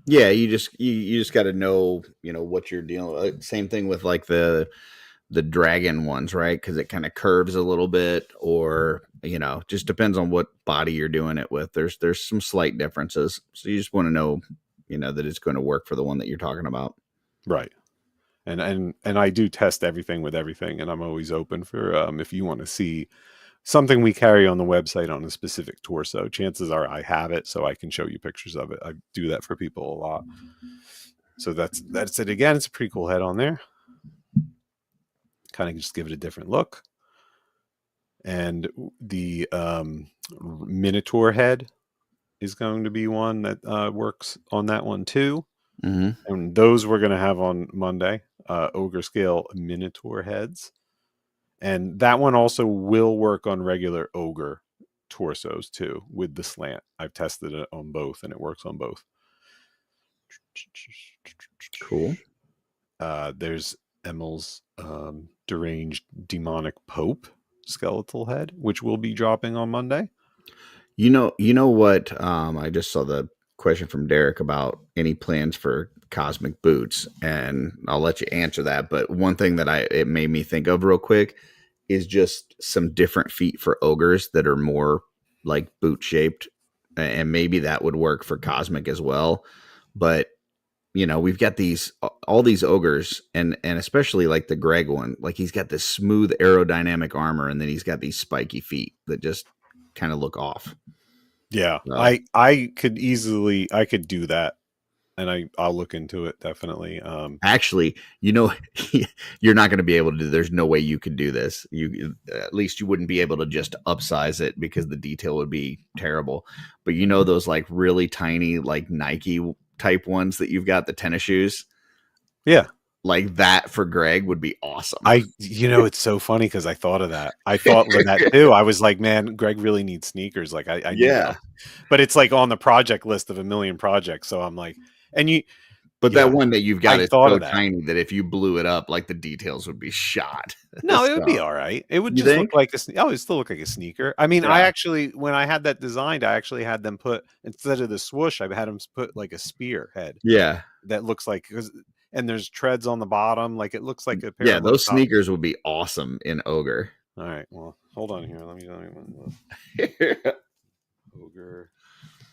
C: Yeah, you just got to know, what you're dealing with. Same thing with like the dragon ones, right? Because it kind of curves a little bit, or just depends on what body you're doing it with. There's some slight differences, so you just want to know, that it's going to work for the one that you're talking about.
B: Right. And I do test everything with everything, and I'm always open for if you want to see something we carry on the website on a specific torso, chances are I have it, so I can show you pictures of it. I do that for people a lot. So that's it. Again, it's a pretty cool head on there. Kind of just give it a different look. And the Minotaur head is going to be one that works on that one too. And those we're going to have on Monday, ogre scale Minotaur heads. And that one also will work on regular ogre torsos too, with the slant. I've tested it on both, and it works on both.
C: Cool.
B: There's Emil's deranged demonic Pope skeletal head, which will be dropping on Monday.
C: You know what? I just saw the question from Derek about any plans for cosmic boots, and I'll let you answer that. But one thing that it made me think of real quick is just some different feet for ogres that are more like boot shaped, and maybe that would work for cosmic as well. But we've got all these ogres, and especially like the Greg one, like he's got this smooth aerodynamic armor, and then he's got these spiky feet that just kind of look off.
B: Yeah, I could do that, and I'll look into it definitely.
C: Actually, you're not going to be able to do. There's no way you could do this. At least you wouldn't be able to just upsize it because the detail would be terrible. But those like really tiny like Nike type ones that you've got, the tennis shoes. Yeah. Like that for Greg would be awesome.
B: It's so funny because I thought of that. I thought of that too. I was like, man, Greg really needs sneakers. Like I
C: yeah.
B: But it's like on the project list of a million projects. So I'm like,
C: but that one that you've got is so tiny that if you blew it up, like the details would be shot.
B: No, it would be all right. It would just look like it would still look like a sneaker. I mean, I actually, when I had that designed, I actually had them put, instead of the swoosh, I had them put like a spear head.
C: Yeah.
B: That looks like, and there's treads on the bottom. Like it looks like a pair.
C: Yeah, those sneakers would be awesome in ogre.
B: All right. Well, hold on here. Let me ogre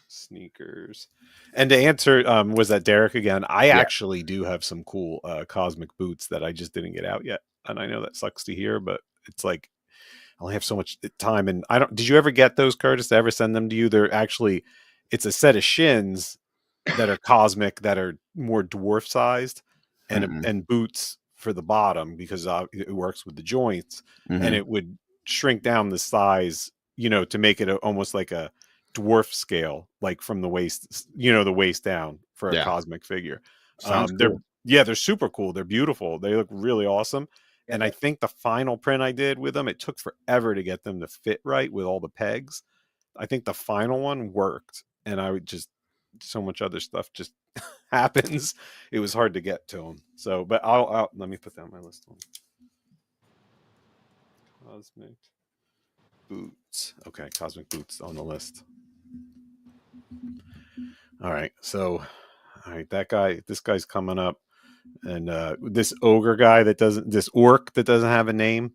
B: sneakers. And to answer, was that Derek again? I actually do have some cool cosmic boots that I just didn't get out yet, and I know that sucks to hear, but it's like I only have so much time, and I don't. Did you ever get those, Curtis? Did I ever send them to you? They're actually, it's a set of shins that are cosmic, that are more dwarf sized, and boots for the bottom because it works with the joints, and it would shrink down the size to make it almost like a dwarf scale, like from the waist, the waist down for a cosmic figure.
C: Sounds
B: They're
C: cool.
B: they're super cool. They're beautiful. They look really awesome. And I think the final print I did with them, it took forever to get them to fit right with all the pegs. I think the final one worked, and I would just so much other stuff just happens. It was hard to get to them. So, but I'll let me put that on my list. Cosmic boots. Okay, cosmic boots on the list. All right, so this guy's coming up, and this ogre guy this orc that doesn't have a name.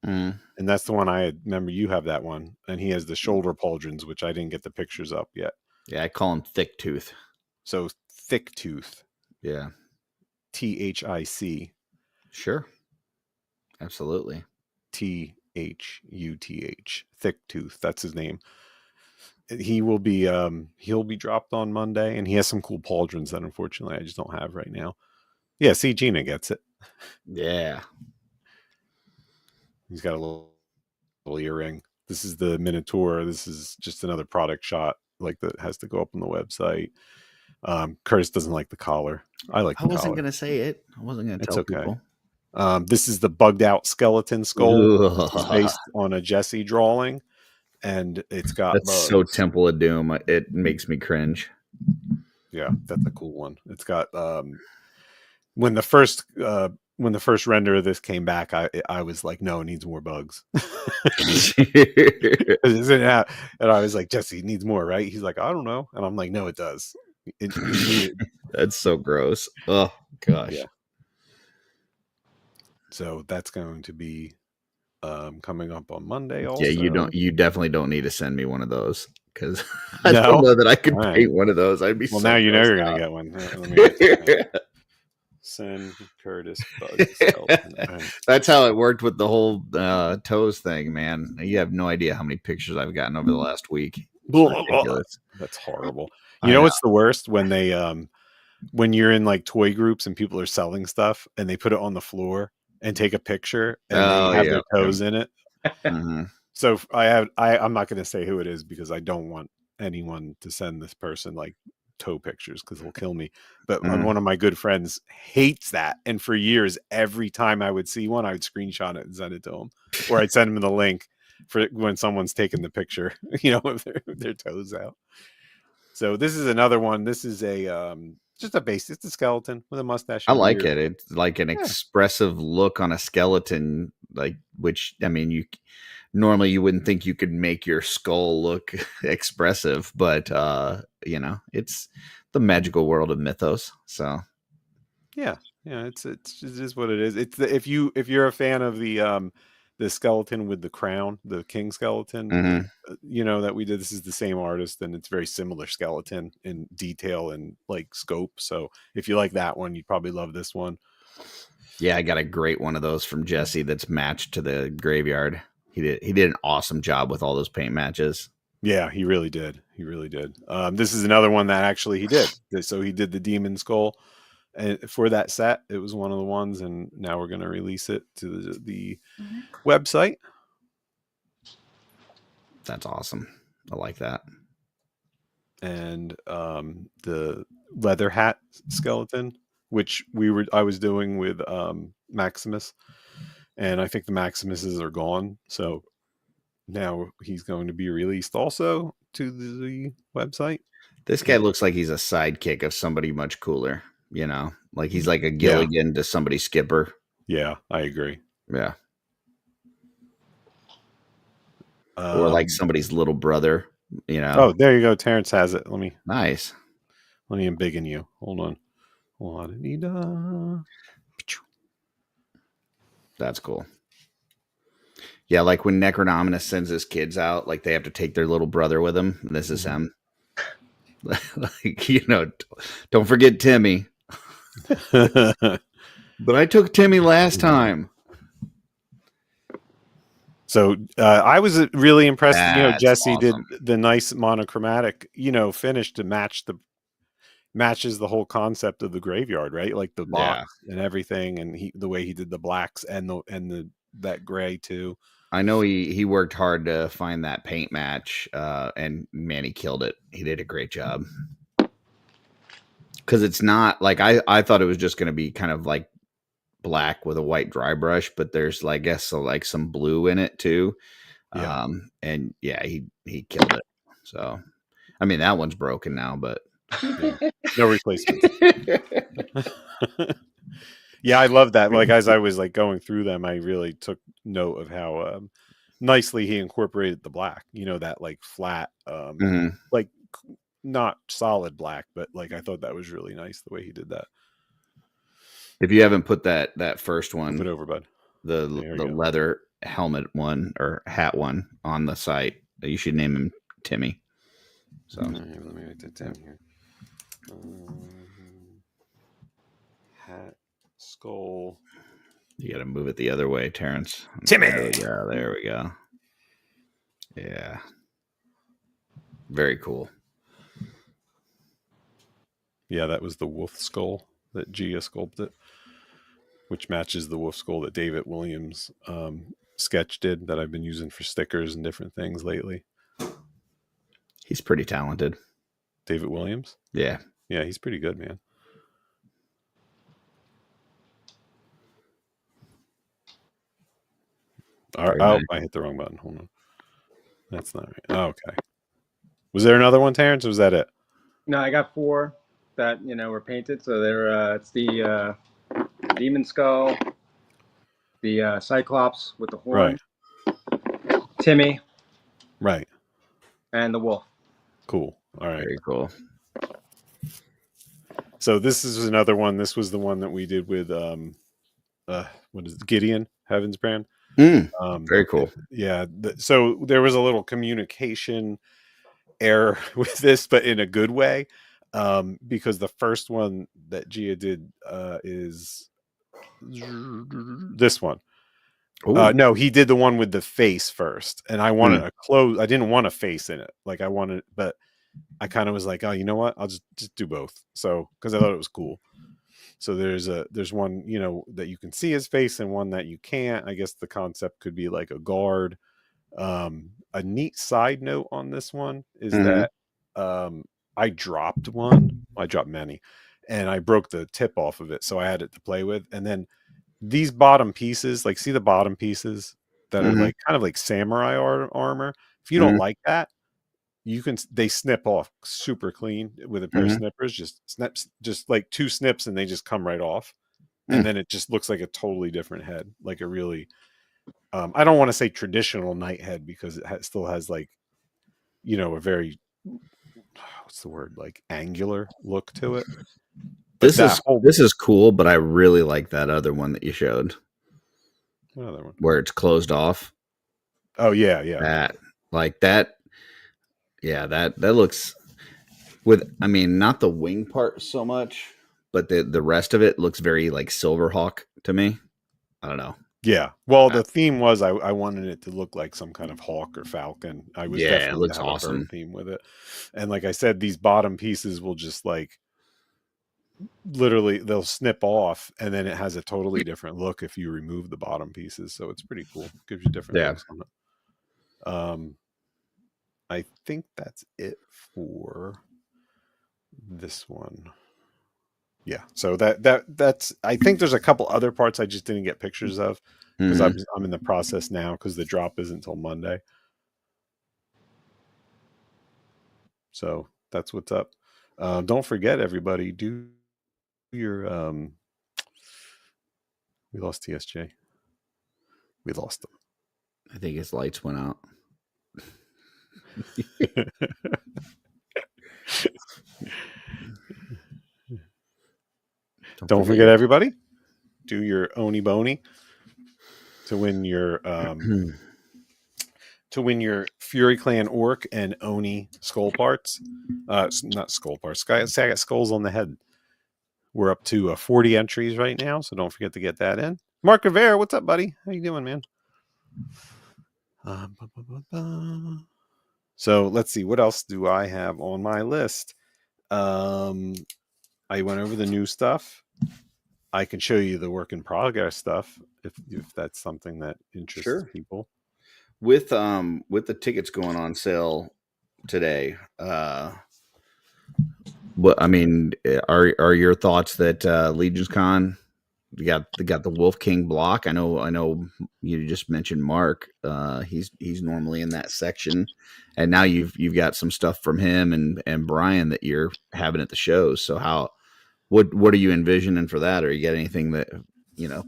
B: And that's the one I remember. You have that one, and he has the shoulder pauldrons, which I didn't get the pictures up yet.
C: Yeah, I call him Thick Tooth.
B: So Thick Tooth.
C: Yeah.
B: THIC.
C: Sure. Absolutely.
B: THUTH. Thick Tooth. That's his name. He'll be dropped on Monday, and he has some cool pauldrons that unfortunately I just don't have right now. Yeah, see, Gina gets it.
C: Yeah.
B: He's got a little earring. This is the Minotaur. This is just another product shot, like that has to go up on the website. Curtis doesn't like the collar. I like the collar.
C: I wasn't gonna say it. I wasn't gonna tell people.
B: This is the bugged out skeleton skull. It's based on a Jesse drawing, and it's got
C: that's bugs. So Temple of Doom. It makes me cringe.
B: Yeah, that's a cool one. It's got when the first render of this came back, I was like, no, it needs more bugs. And I was like, Jesse, it needs more, right? He's like, I don't know. And I'm like, no, it does.
C: That's so gross. Oh gosh. Yeah.
B: So that's going to be coming up on Monday also.
C: Yeah, you definitely don't need to send me one of those, because I don't know that I could paint one of those. I'd be
B: well, now you know you're gonna get one. Send Curtis bugs.
C: That's how it worked with the whole toes thing, man. You have no idea how many pictures I've gotten over the last week.
B: That's horrible. You know what's the worst? When they when you're in like toy groups and people are selling stuff and they put it on the floor and take a picture and they have their toes in it.
C: Mm-hmm.
B: So I'm not going to say who it is because I don't want anyone to send this person like toe pictures because he'll kill me. But one of my good friends hates that, and for years, every time I would see one, I would screenshot it and send it to him, or I'd send him the link for when someone's taking the picture, with their toes out. So this is another one. This is a just a base. It's a skeleton with a mustache.
C: I like it. It's like an expressive look on a skeleton, which I mean, you normally you wouldn't think you could make your skull look expressive, but it's the magical world of mythos. So
B: yeah, it is what it is. It's if you're a fan of the skeleton with the crown, the king skeleton, that we did. This is the same artist, and it's very similar skeleton in detail and like scope. So if you like that one, you'd probably love this one.
C: Yeah, I got a great one of those from Jesse that's matched to the graveyard. He did an awesome job with all those paint matches.
B: Yeah, he really did. This is another one that actually he did. So he did the demon skull. And for that set, it was one of the ones, and now we're going to release it to the website.
C: That's awesome. I like that.
B: And the leather hat skeleton, which I was doing with Maximus, and I think the Maximuses are gone. So now he's going to be released also to the website.
C: This guy looks like he's a sidekick of somebody much cooler. Like he's like a Gilligan to somebody Skipper.
B: Yeah, I agree.
C: Yeah. Or like somebody's little brother,
B: Oh, there you go. Terrence has it.
C: Nice.
B: Let me embiggen you. Hold on.
C: That's cool. Yeah, like when Necronominus sends his kids out, like they have to take their little brother with them. This is him. Don't forget Timmy. But I took Timmy last time.
B: So I was really impressed.
C: That's
B: Jesse
C: awesome.
B: did the nice monochromatic, finish to matches the whole concept of the graveyard, right? Like the box and everything, and the way he did the blacks and that gray too.
C: I know he worked hard to find that paint match, and man, he killed it. He did a great job. Because it's not like I thought it was just going to be kind of like black with a white dry brush, but there's like, I guess so, like some blue in it too.
B: Yeah.
C: And yeah, he killed it. So I mean that one's broken now, but
B: Yeah. No replacements. Yeah, I love that. Like as I was like going through them, I really took note of how nicely he incorporated the black. You know, that like flat,
C: Mhm.
B: like not solid black, but like I thought that was really nice the way he did that.
C: If you haven't put that first
B: Flip it
C: one,
B: over, bud.
C: the
B: There we
C: the
B: go.
C: leather helmet one or hat one on the site, you should name him Timmy. So
B: All right, let me write that down here. Hat, skull.
C: you got to move it the other way, Terrence.
B: Timmy!
C: There we go. There we go. Yeah. Very cool.
B: Yeah, that was the wolf skull that Gia sculpted, which matches the wolf skull that David Williams sketch did that I've been using for stickers and different things lately.
C: He's pretty talented.
B: David Williams?
C: Yeah.
B: Yeah, he's pretty good, man. Oh,
C: nice.
B: I hit the wrong button. Hold on. That's not right. Oh, okay. Was there another one, Terrence, or was that it?
D: No, I got 4 that were painted. So they're it's the demon skull, the cyclops with the horn,
B: Right.
D: Timmy,
B: Right.
D: and the wolf.
B: Cool. All right.
C: Very cool.
B: So this is another one. This was the one that we did with what is it? Gideon Heaven's Brand.
C: Very cool.
B: Yeah. So there was a little communication error with this, but in a good way, because the first one that Gia did is this one. No, he did the one with the face first, and I wanted a close. I didn't want a face in it, like I wanted, but I kind of was like, oh, you know what? I'll just do both. So because I thought it was cool. So there's one that you can see his face and one that you can't. I guess the concept could be like a guard. A neat side note on this one is that I dropped one. I dropped many, and I broke the tip off of it, so I had it to play with. And then these bottom pieces, like see the bottom pieces that are like kind of like samurai armor. If you don't like that, they snip off super clean with a pair of snippers. Just like 2 snips, and they just come right off. And then it just looks like a totally different head, like a really. I don't want to say traditional knight head because it still has like, a very, what's the word, like angular look to it. But
C: This is cool, but I really like that other one that you showed.
B: Another one
C: where it's closed off.
B: Oh yeah.
C: That like that. Yeah, that looks with. I mean, not the wing part so much, but the rest of it looks very like Silverhawk to me. I don't know.
B: Yeah. Well, the theme was I wanted it to look like some kind of hawk or falcon. I was definitely
C: it looks
B: have
C: awesome.
B: a bird theme with it. And like I said, these bottom pieces will just like literally they'll snip off, and then it has a totally different look if you remove the bottom pieces. So it's pretty cool. Gives you different looks on it. I think that's it for this one. Yeah, so that's. I think there's a couple other parts I just didn't get pictures of because I'm in the process now because the drop isn't until Monday. So that's what's up. Don't forget, everybody, do your. We lost TSJ. We lost him.
C: I think his lights went out.
B: Don't forget, everybody, do your Oni Boni to win your Fury Clan Orc and Oni skull parts. Not skull parts. I got skulls on the head. We're up to 40 entries right now, so don't forget to get that in. Mark Rivera, what's up, buddy? How you doing, man? So let's see. What else do I have on my list? I went over the new stuff. I can show you the work in progress stuff if that's something that interests people.
C: with the tickets going on sale today, what I mean, are your thoughts that Legion's Con got the Wolfking block? I know you just mentioned Mark. He's normally in that section, and now you've got some stuff from him and Brian that you're having at the shows. So what are you envisioning for that? Or you got anything that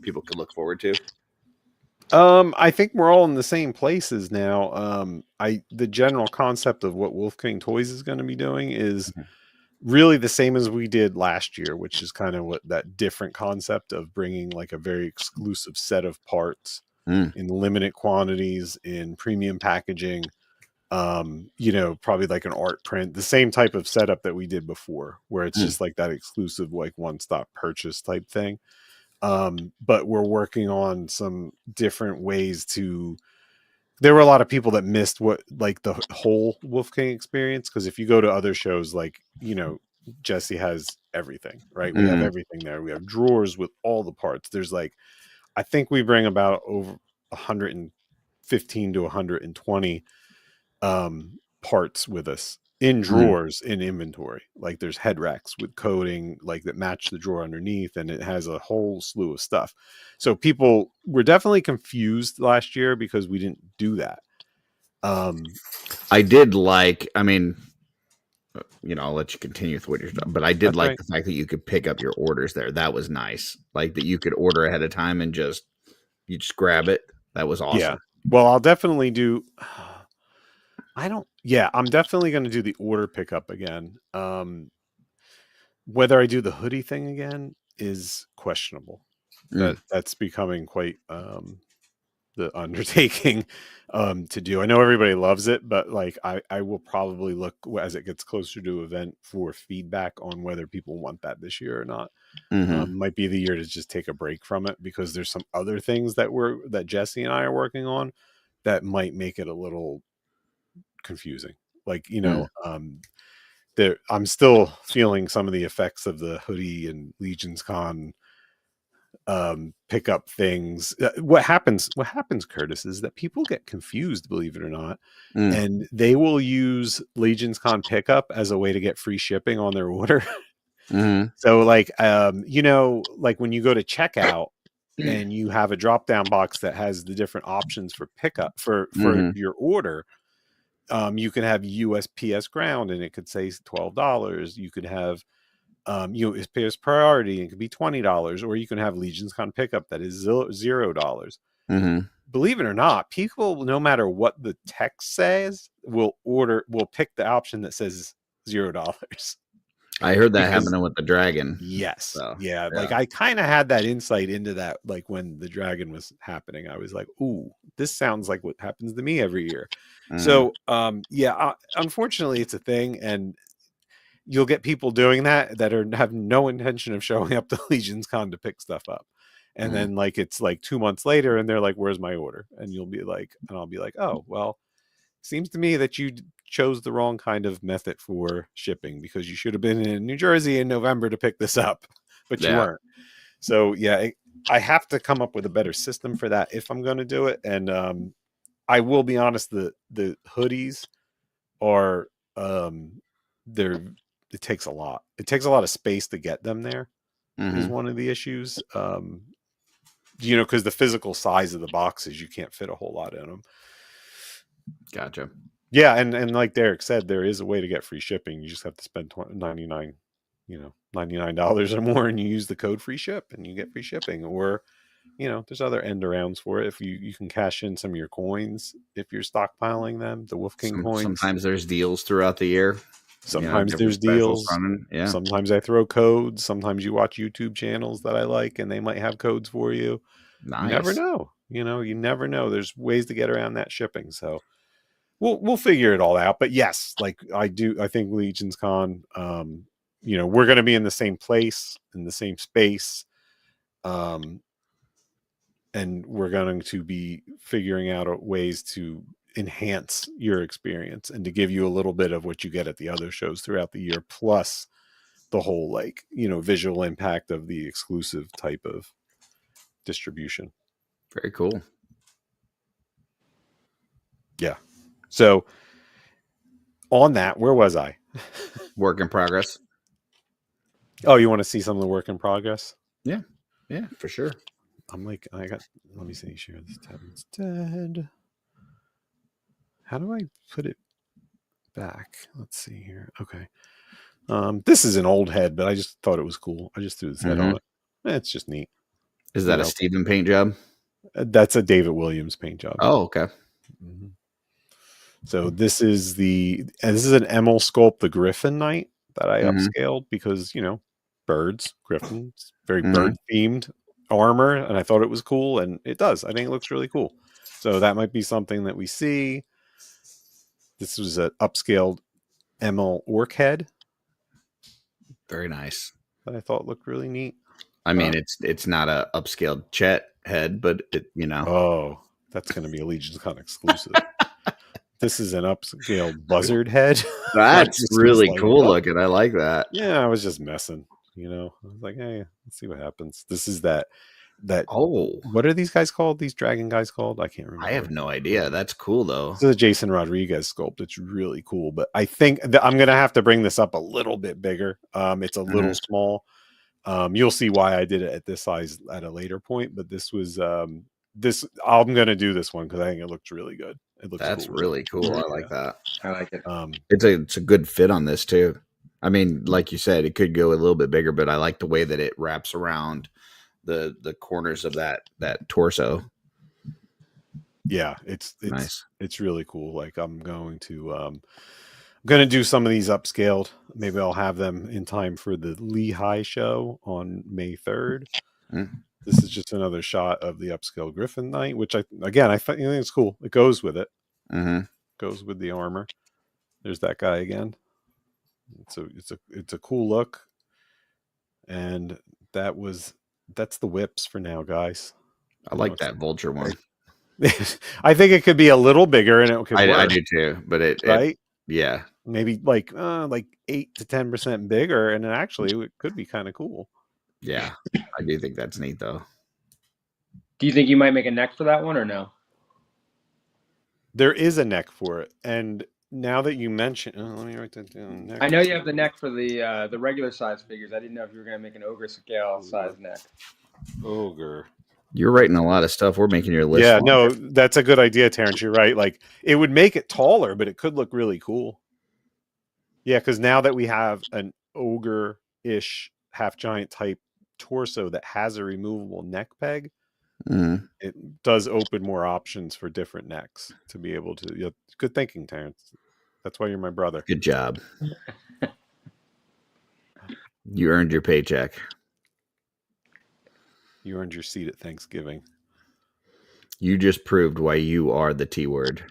C: people could look forward to?
B: I think we're all in the same places now. The general concept of what Wolfking Toys is going to be doing is really the same as we did last year, which is kind of what that different concept of bringing like a very exclusive set of parts in limited quantities in premium packaging. Probably like an art print, the same type of setup that we did before, where it's just like that exclusive, like one-stop purchase type thing. But we're working on some different ways to. There were a lot of people that missed the whole Wolfking experience, because if you go to other shows, Jesse has everything, right? We have everything there. We have drawers with all the parts. There's I think we bring about over 115 to 120 parts with us in drawers in inventory. Like there's head racks with coating that match the drawer underneath, and it has a whole slew of stuff. So people were definitely confused last year because we didn't do that.
C: I did I'll let you continue with what you're doing, but I did like the fact that you could pick up your orders there. That was nice. Like that you could order ahead of time and you just grab it. That was awesome.
B: Yeah. Well, I'll definitely do. I'm definitely going to do the order pickup again. Whether I do the hoodie thing again is questionable. That's becoming quite the undertaking to do. I know everybody loves it, but I will probably look as it gets closer to event for feedback on whether people want that this year or not. Might be the year to just take a break from it, because there's some other things that Jesse and I are working on that might make it a little confusing. I'm still feeling some of the effects of the hoodie and Legion's Con pickup things. What happens, Curtis, is that people get confused, believe it or not, and they will use Legion's Con pickup as a way to get free shipping on their order. So when you go to checkout and you have a drop down box that has the different options for pickup for your order, you can have USPS ground and it could say $12. You could have USPS priority and it could be $20, or you can have Legion's Con pickup that is $0. Believe it or not, people, no matter what the text says, will pick the option that says $0.
C: I heard that happening with the Dragon.
B: Yes. So, yeah. I kind of had that insight into that. When the Dragon was happening, I was like, ooh, this sounds like what happens to me every year. So, unfortunately it's a thing. And you'll get people doing that have no intention of showing up to Legion's Con to pick stuff up. And then it's 2 months later and they're like, where's my order? And I'll be like, oh, well, seems to me that you chose the wrong kind of method for shipping, because you should have been in New Jersey in November to pick this up, but you weren't. So I have to come up with a better system for that if I'm going to do it. And I will be honest, the hoodies are it takes a lot. It takes a lot of space to get them there. Is one of the issues. Because the physical size of the boxes, you can't fit a whole lot in them.
C: Gotcha.
B: Yeah, and like Derek said, there is a way to get free shipping. You just have to spend $99 or more, and you use the code free ship, and you get free shipping. Or, there's other end arounds for it. If you can cash in some of your coins if you're stockpiling them, the Wolfking coins.
C: Sometimes there's deals throughout the year.
B: Sometimes there's deals.
C: Yeah.
B: Sometimes I throw codes. Sometimes you watch YouTube channels that I like, and they might have codes for you.
C: Nice.
B: You never know. You never know. There's ways to get around that shipping. So we'll figure it all out. But yes, I think Legion's Con, we're going to be in the same place, in the same space. And we're going to be figuring out ways to enhance your experience and to give you a little bit of what you get at the other shows throughout the year, plus the whole visual impact of the exclusive type of distribution.
C: Very cool.
B: Yeah. So on that, where was I?
C: Work in progress.
B: Oh, you want to see some of the work in progress?
C: Yeah, for sure.
B: I'm like, let me see, share this tab instead. How do I put it back? Let's see here. Okay. This is an old head, but I just thought it was cool. I just threw this head on it. It's just neat.
C: Is that a Steven paint job?
B: That's a David Williams paint job.
C: Oh, okay.
B: Mm-hmm. So this is an Emil sculpt, the Griffin Knight that I upscaled because, birds, griffins, very bird themed armor. And I thought it was cool, and it does. I think it looks really cool. So that might be something that we see. This was an upscaled Emil orc head.
C: Very nice.
B: That I thought looked really neat.
C: I mean, it's not a upscaled Chet head, but it.
B: Oh, that's going to be a Legion's Con exclusive. This is an upscaled buzzard head.
C: That's really cool looking. I like that.
B: Yeah, I was just messing. I was like, hey, let's see what happens. This is that.
C: Oh,
B: what are these guys called? These dragon guys called? I can't remember.
C: I have no idea. That's cool though.
B: This is a Jason Rodriguez sculpt. It's really cool, but I think that I'm gonna have to bring this up a little bit bigger. It's a little small. You'll see why I did it at this size at a later point, but this was this. I'm gonna do this one because I think it looks really good. It looks.
C: That's really cool. I like that.
D: I like it.
C: It's a good fit on this too. I mean, like you said, it could go a little bit bigger, but I like the way that it wraps around the corners of that torso.
B: Yeah, it's
C: nice.
B: It's really cool. Like I'm going to do some of these upscaled. Maybe I'll have them in time for the Lehigh show on May 3rd. This is just another shot of the upscaled Griffin Knight, which I think it's cool. It goes with it. Goes with the armor. There's that guy again. It's a cool look. And that's the whips for now, guys.
C: I like that vulture one.
B: I think it could be a little bigger, and it could work.
C: I do too, but
B: right?
C: Yeah,
B: maybe like 8 to 10% bigger, and it could be kind of cool.
C: Yeah, I do think that's neat though.
D: Do you think you might make a neck for that one or no?
B: There is a neck for it, and now that you mention, let me write that down.
D: I know you have the neck for the regular size figures. I didn't know if you were going to make an ogre scale size neck.
B: Ogre.
C: You're writing a lot of stuff. We're making your list.
B: Yeah, no, that's a good idea, Terrence. You're right. Like it would make it taller, but it could look really cool. Yeah, because now that we have an ogre-ish half giant type torso that has a removable neck peg, it does open more options for different necks to be able to. Yeah, good thinking, Terrence. That's why you're my brother.
C: Good job. You earned your paycheck.
B: You earned your seat at Thanksgiving.
C: You just proved why you are the T word.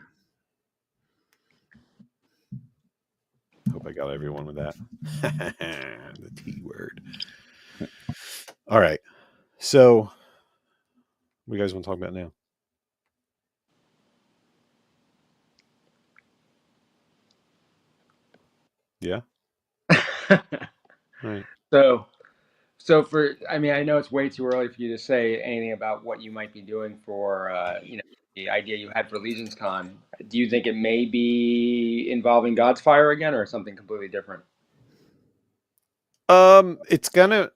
B: Hope I got everyone with that. The T word. All right. So, what do you guys want to talk about now? Yeah. Right.
D: So I know it's way too early for you to say anything about what you might be doing for, the idea you had for Legion's Con. Do you think it may be involving God's Fire again or something completely different?
B: It's gonna,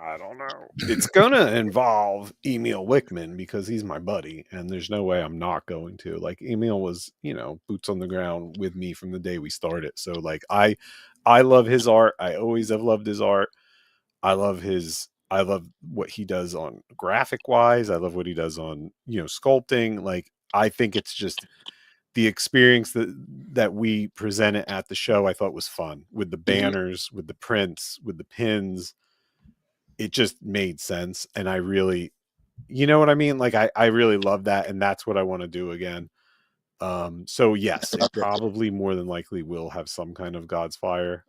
B: I don't know. It's gonna involve Emil Wickman because he's my buddy, and there's no way I'm not going to. Like Emil was, boots on the ground with me from the day we started. So like I love his art. I always have loved his art. I love what he does on graphic wise. I love what he does on, sculpting. Like, I think it's just the experience that we presented at the show. I thought was fun with the banners, with the prints, with the pins. It just made sense. And I really, you know what I mean? Like, I really love that. And that's what I want to do again. So yes, it probably more than likely will have some kind of God's Fire,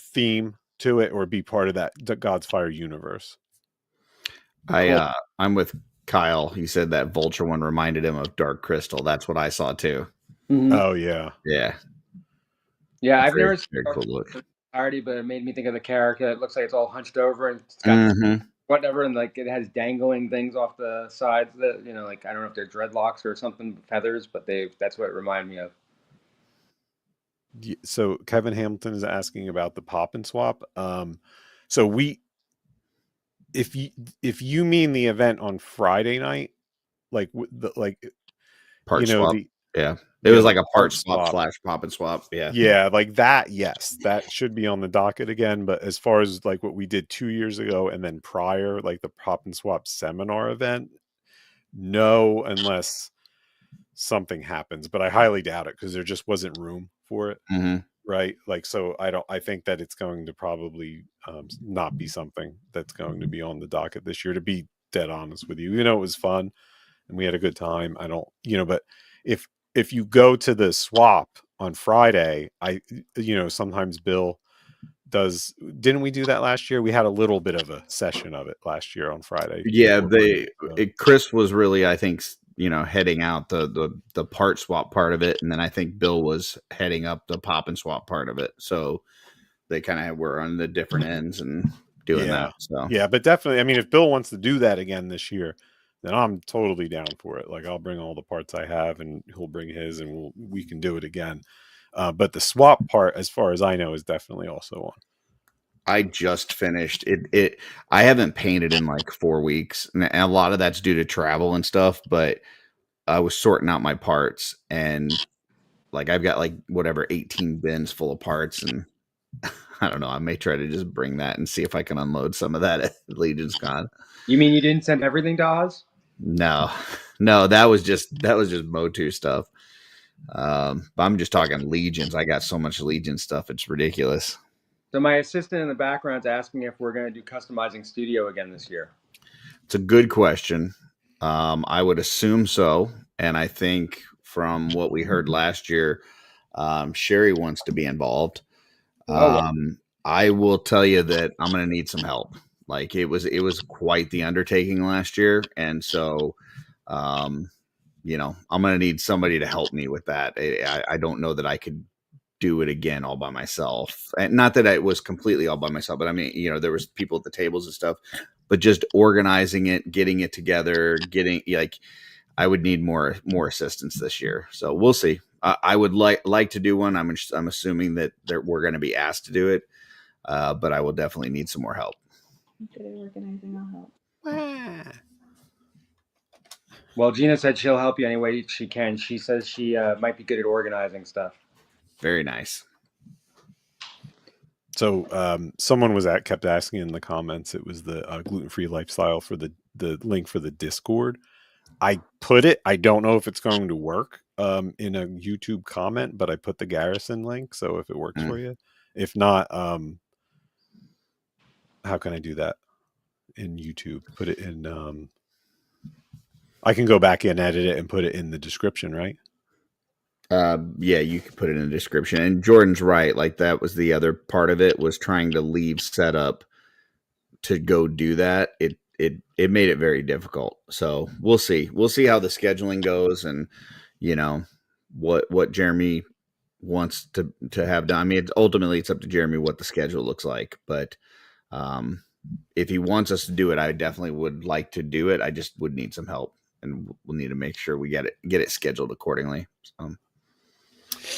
B: theme to it or be part of that God's Fire universe.
C: I'm with Kyle. He said that vulture one reminded him of Dark Crystal. That's what I saw too.
B: Oh yeah.
D: I've never
C: seen
D: cool look already, but it made me think of the character. It looks like it's all hunched over and it's got whatever, and like it has dangling things off the sides that like I don't know if they're dreadlocks or something, feathers, but that's what it reminded me of.
B: So Kevin Hamilton is asking about the pop and swap. So if you mean the event on Friday night, like
C: Part swap.
B: the
C: Yeah. It was like a part
B: part
C: swap / pop and swap. Yeah.
B: Yeah, like that. Yes, that should be on the docket again. But as far as like what we did 2 years ago and then prior, like the pop and swap seminar event, no, unless something happens. But I highly doubt it because there just wasn't room for it.
C: Mm-hmm.
B: Right. Like, so I think that it's going to probably not be something that's going to be on the docket this year, to be dead honest with you. It was fun and we had a good time. I don't, but if you go to the swap on Friday, sometimes Bill didn't we do that last year? We had a little bit of a session of it last year on Friday.
C: Yeah. Chris was really, I think, heading out the part swap part of it. And then I think Bill was heading up the pop and swap part of it. So they kind of were on the different ends and doing that. So
B: yeah, but definitely, I mean, if Bill wants to do that again this year, then I'm totally down for it. Like I'll bring all the parts I have and he'll bring his and we can do it again. But the swap part, as far as I know, is definitely also on.
C: I just finished it. I haven't painted in like 4 weeks, and a lot of that's due to travel and stuff. But I was sorting out my parts, and like I've got like 18 bins full of parts, and I don't know. I may try to just bring that and see if I can unload some of that at Legion's Con.
D: You mean you didn't send everything to Oz?
C: No, that was just Motu stuff. But I'm just talking Legions. I got so much Legion stuff, it's ridiculous.
D: So my assistant in the background is asking if we're going to do customizing studio again this year.
C: It's a good question. I would assume so. And I think from what we heard last year, Sherry wants to be involved. I will tell you that I'm going to need some help. Like it was quite the undertaking last year. And so, I'm going to need somebody to help me with that. I don't know that I could do it again all by myself. And not that I was completely all by myself, but I mean, there was people at the tables and stuff, but just organizing it, getting it together, I would need more assistance this year. So we'll see. I would like to do one. I'm assuming that we're going to be asked to do it. But I will definitely need some more help.
F: Good at organizing, I'll help.
D: Well, Gina said she'll help you any way she can. She says she might be good at organizing stuff.
C: Very nice.
B: So someone kept asking in the comments. It was the gluten-free lifestyle for the link for the Discord. I put it. I don't know if it's going to work in a YouTube comment, but I put the Garrison link. So if it works for you, if not, how can I do that in YouTube? Put it in. I can go back and edit it and put it in the description, right?
C: Yeah, you could put it in the description. And Jordan's right. Like that was the other part of it, was trying to leave setup to go do that. It made it very difficult. So we'll see. We'll see how the scheduling goes, and what Jeremy wants to have done. I mean, ultimately it's up to Jeremy what the schedule looks like. But if he wants us to do it, I definitely would like to do it. I just would need some help, and we'll need to make sure we get it scheduled accordingly.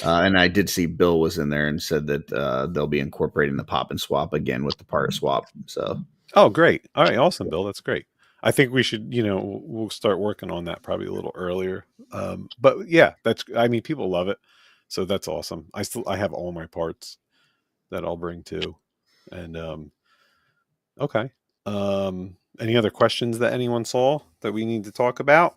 C: And I did see Bill was in there and said that they'll be incorporating the pop and swap again with the part swap. So,
B: oh, great! All right, awesome, Bill. That's great. I think we should, we'll start working on that probably a little earlier. But yeah, people love it, so that's awesome. I have all my parts that I'll bring too, and okay. Any other questions that anyone saw that we need to talk about?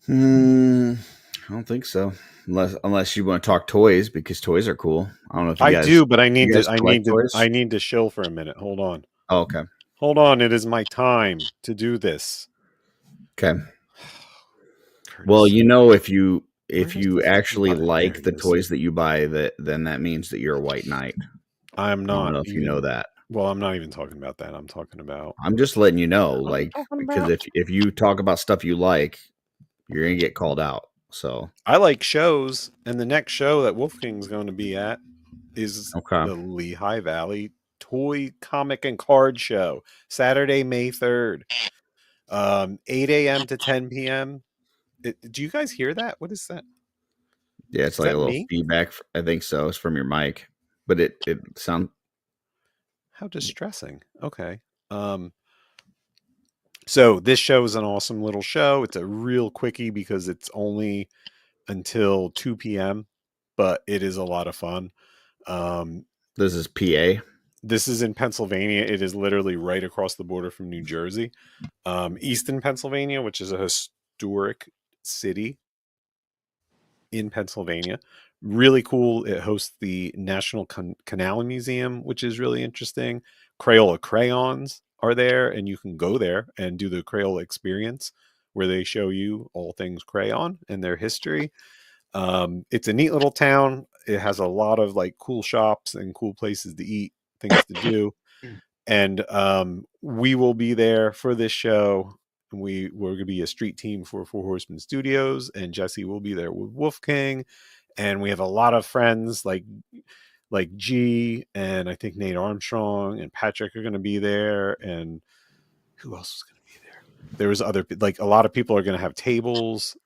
C: I don't think so. Unless you want to talk toys, because toys are cool. I don't know if you guys
B: do, but I need
C: toys?
B: I need to shill for a minute. Hold on.
C: Oh, okay.
B: Hold on. It is my time to do this.
C: Okay. Well, if you actually like the toys that you buy, then that means that you're a white knight.
B: I'm not.
C: I don't know if you know that.
B: Well, I'm not even talking about that. I'm
C: just letting you know, because if you talk about stuff you like, you're gonna get called out. So
B: I like shows, and the next show that Wolfking's going to be at is the Lehigh Valley Toy Comic and Card Show, Saturday, May 3rd, 8 a.m. to 10 p.m. Do you guys hear that? What is that?
C: Yeah, it's
B: Is
C: like
B: that
C: a little
B: me?
C: feedback. I think so. It's from your mic, but it sounds.
B: How distressing. Okay. So this show is an awesome little show. It's a real quickie because it's only until 2 p.m., but it is a lot of fun.
C: This is PA.
B: This is in Pennsylvania. It is literally right across the border from New Jersey. Easton, Pennsylvania, which is a historic city in Pennsylvania. Really cool. It hosts the National Canal Museum, which is really interesting. Crayola crayons are there, and you can go there and do the Crayola experience where they show you all things crayon and their history. It's a neat little town. It has a lot of like cool shops and cool places to eat, things to do. And we will be there for this show. We're going to be a street team for Four Horsemen Studios, and Jesse will be there with Wolfking. And we have a lot of friends like G, and I think Nate Armstrong and Patrick are going to be there. And who else is going to be there? There was other, like a lot of people are going to have tables.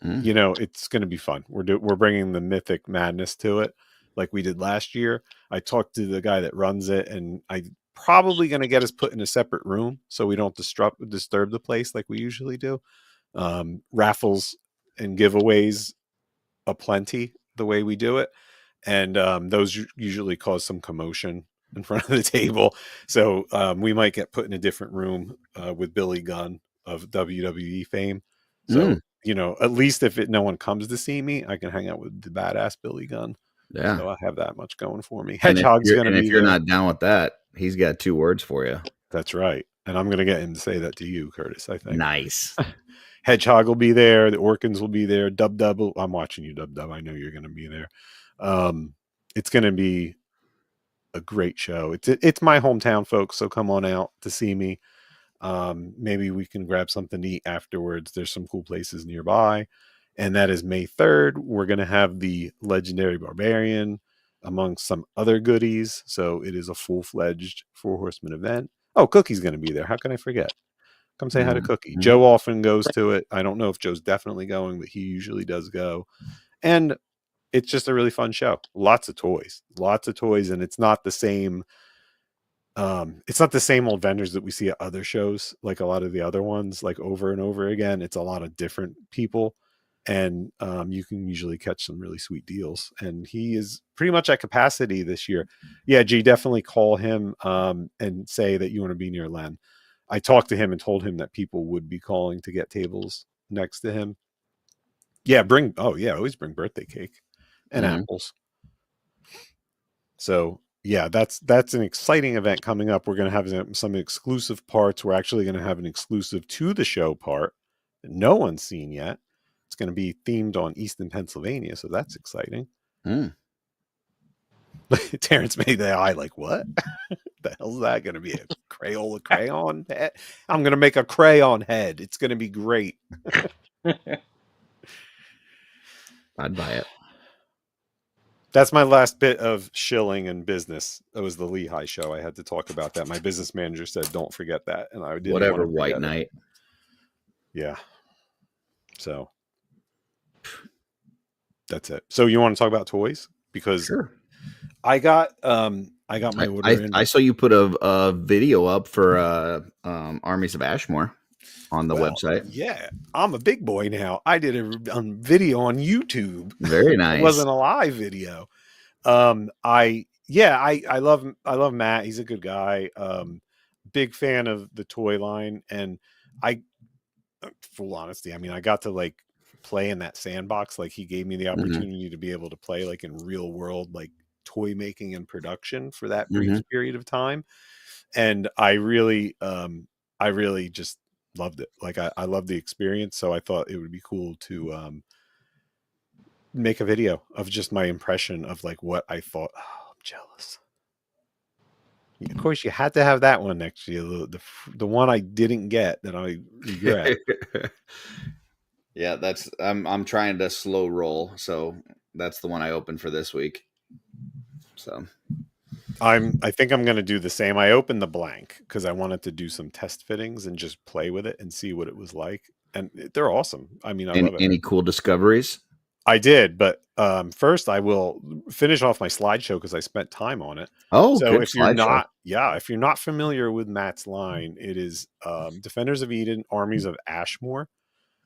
B: You know, it's going to be fun. We're bringing the mythic madness to it, like we did last year. I talked to the guy that runs it, and I probably going to get us put in a separate room so we don't disturb the place like we usually do. Raffles and giveaways aplenty the way we do it, and those usually cause some commotion in front of the table. So we might get put in a different room with Billy Gunn of WWE fame. So you know, at least if no one comes to see me, I can hang out with the badass Billy Gunn.
C: Yeah.
B: So I have that much going for me.
C: And
B: Hedgehog's going to be
C: if you're
B: there.
C: not down with that, he's got 2 words for you.
B: That's right. And I'm going to get him to say that to you, Curtis, I think.
C: Nice.
B: Hedgehog will be there. The Orkins will be there. Dub. I'm watching you, Dub. I know you're going to be there. It's going to be a great show. It's my hometown, folks. So come on out to see me. Maybe we can grab something to eat afterwards. There's some cool places nearby. And that is May 3rd. We're going to have the Legendary Barbarian among some other goodies. So it is a full-fledged Four Horsemen event. Oh, Cookie's going to be there. How can I forget? Come say hi to Cookie. Joe often goes to it. I don't know if Joe's definitely going, but he usually does go. And it's just a really fun show. Lots of toys. And it's not the same old vendors that we see at other shows, like a lot of the other ones, like over and over again. It's a lot of different people, and you can usually catch some really sweet deals. And he is pretty much at capacity this year. Yeah, G, definitely call him and say that you want to be near Len. I talked to him and told him that people would be calling to get tables next to him. Yeah, always bring birthday cake and apples. So yeah, that's an exciting event coming up. We're going to have some exclusive parts. We're actually going to have an exclusive to the show part that no one's seen yet. It's going to be themed on Easton, Pennsylvania. So that's exciting. Terrence made the eye like, what? The hell's that going to be? A Crayola crayon head? I'm going to make a crayon head. It's going to be great.
C: I'd buy it.
B: That's my last bit of shilling and business. That was the Lehigh show. I had to talk about that. My business manager said, don't forget that. And I didn't.
C: Whatever, White Knight.
B: Yeah. So that's it. So you want to talk about toys? Because
C: sure.
B: I got my order in.
C: I saw you put a video up for Armies of Ashmore on the website. Yeah,
B: I'm a big boy now. I did a video on YouTube.
C: Very nice.
B: It wasn't a live video. I love Matt. He's a good guy. Big fan of the toy line, and full honesty, I mean, I got to like play in that sandbox. Like he gave me the opportunity to be able to play like in real world, like toy making and production for that brief period of time. And I really just loved it. Like I love the experience. So I thought it would be cool to make a video of just my impression of like what I thought. Oh, I'm jealous. Of course, you had to have that one next to you. The one I didn't get that I regret.
C: Yeah, I'm trying to slow roll, so that's the one I opened for this week. So
B: I think I'm going to do the same. I opened the blank because I wanted to do some test fittings and just play with it and see what it was like. And they're awesome. I mean, I love it.
C: Any cool discoveries?
B: I did, but first I will finish off my slideshow because I spent time on it.
C: Oh,
B: So
C: good
B: if you're
C: slideshow.
B: if you're not familiar with Matt's line, it is Defenders of Eden, Armies of Ashmore.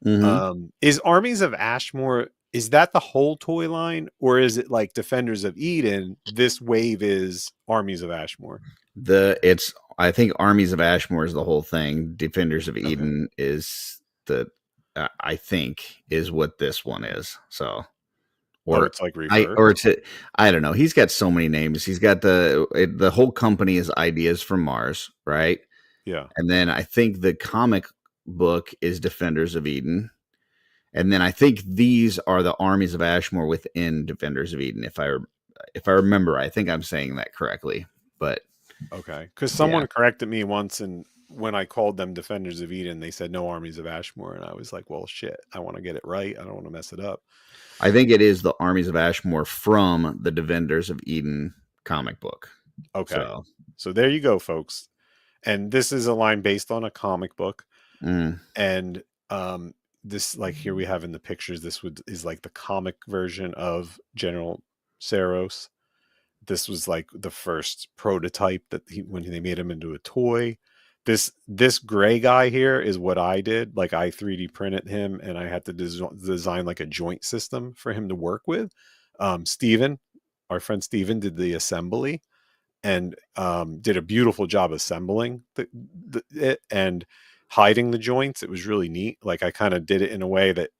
B: Is Armies of Ashmore, is that the whole toy line, or is it like Defenders of Eden? This wave is Armies of Ashmore.
C: I think Armies of Ashmore is the whole thing. Defenders of Eden is the I think is what this one is. So or
B: it's like reverse.
C: I don't know. He's got so many names. He's got the whole company is Ideas from Mars, right?
B: Yeah.
C: And then I think the comic book is Defenders of Eden. And then I think these are the Armies of Ashmore within Defenders of Eden. If I remember, I think I'm saying that correctly. But
B: okay, because someone corrected me once, and when I called them Defenders of Eden, they said no Armies of Ashmore, and I was like, well, shit, I want to get it right. I don't want to mess it up.
C: I think it is the Armies of Ashmore from the Defenders of Eden comic book.
B: Okay, so there you go, folks. And this is a line based on a comic book, and this, like, here we have in the pictures, this is like the comic version of General Saros. This was like the first prototype that when they made him into a toy. This gray guy here is what I did. Like, I 3D printed him, and I had to design like a joint system for him to work with. Steven, our friend Steven, did the assembly and did a beautiful job assembling it and hiding the joints. It was really neat. Like, I kind of did it in a way that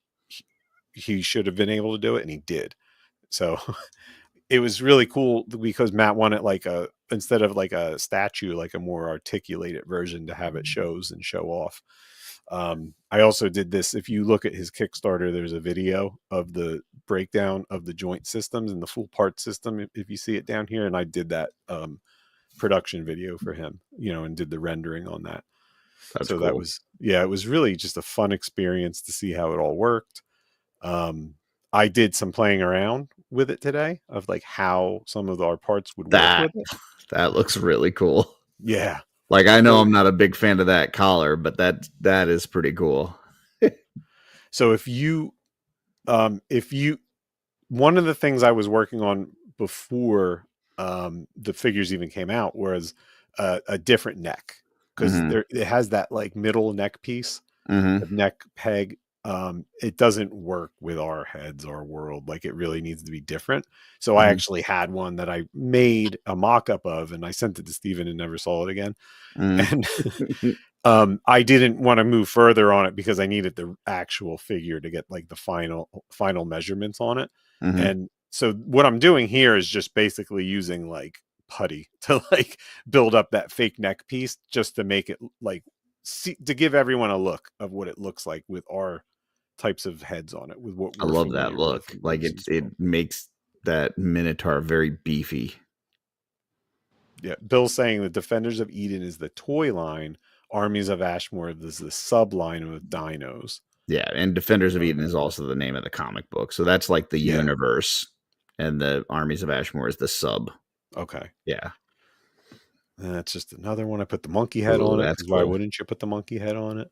B: he should have been able to do it, and he did. So it was really cool because Matt wanted instead of like a statue, like a more articulated version to have it show off. I also did this. If you look at his Kickstarter, there's a video of the breakdown of the joint systems and the full part system. If you see it down here, and I did that production video for him, and did the rendering on that.
C: That's
B: so
C: cool.
B: That was, it was really just a fun experience to see how it all worked. I did some playing around with it today of like how some of our parts would work with it.
C: That looks really cool.
B: Yeah.
C: Like, I know I'm not a big fan of that collar, but that is pretty cool.
B: So if you one of the things I was working on before the figures even came out was a different neck, because it has that like middle neck piece, the neck peg. It doesn't work with our heads, our world. Like, it really needs to be different. So I actually had one that I made a mock-up of, and I sent it to Steven and never saw it again. And I didn't want to move further on it because I needed the actual figure to get like the final measurements on it. And so what I'm doing here is just basically using like putty to like build up that fake neck piece, just to make it like to give everyone a look of what it looks like with our types of heads on it. With what
C: I love that look. Like, it makes that Minotaur very beefy.
B: Yeah, Bill's saying the Defenders of Eden is the toy line. Armies of Ashmore is the sub line of dinos.
C: Yeah, and Defenders of Eden is also the name of the comic book. So that's like the universe, and the Armies of Ashmore is the sub.
B: Okay.
C: Yeah.
B: And that's just another one. I put the monkey head on it.
C: That's
B: cool. Why wouldn't you put the monkey head on it?